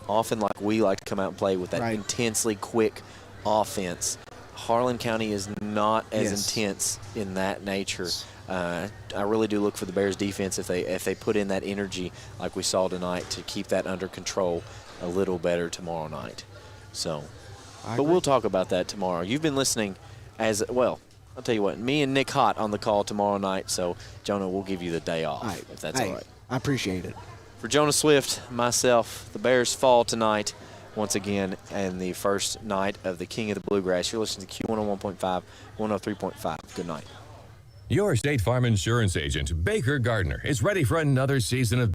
[SPEAKER 2] often like we like to come out and play with that intensely quick offense. Harlan County is not as intense in that nature. I really do look for the Bears defense if they put in that energy like we saw tonight to keep that under control a little better tomorrow night. So, but we'll talk about that tomorrow. You've been listening as well. I'll tell you what, me and Nick Hott on the call tomorrow night. So, Jonah, we'll give you the day off if that's all right.
[SPEAKER 1] I appreciate it.
[SPEAKER 2] For Jonah Swift, myself, the Bears fall tonight once again in the first night of the King of the Bluegrass. You're listening to Q101.5, 103.5. Good night.
[SPEAKER 5] Your State Farm Insurance agent, Baker Gardner, is ready for another season of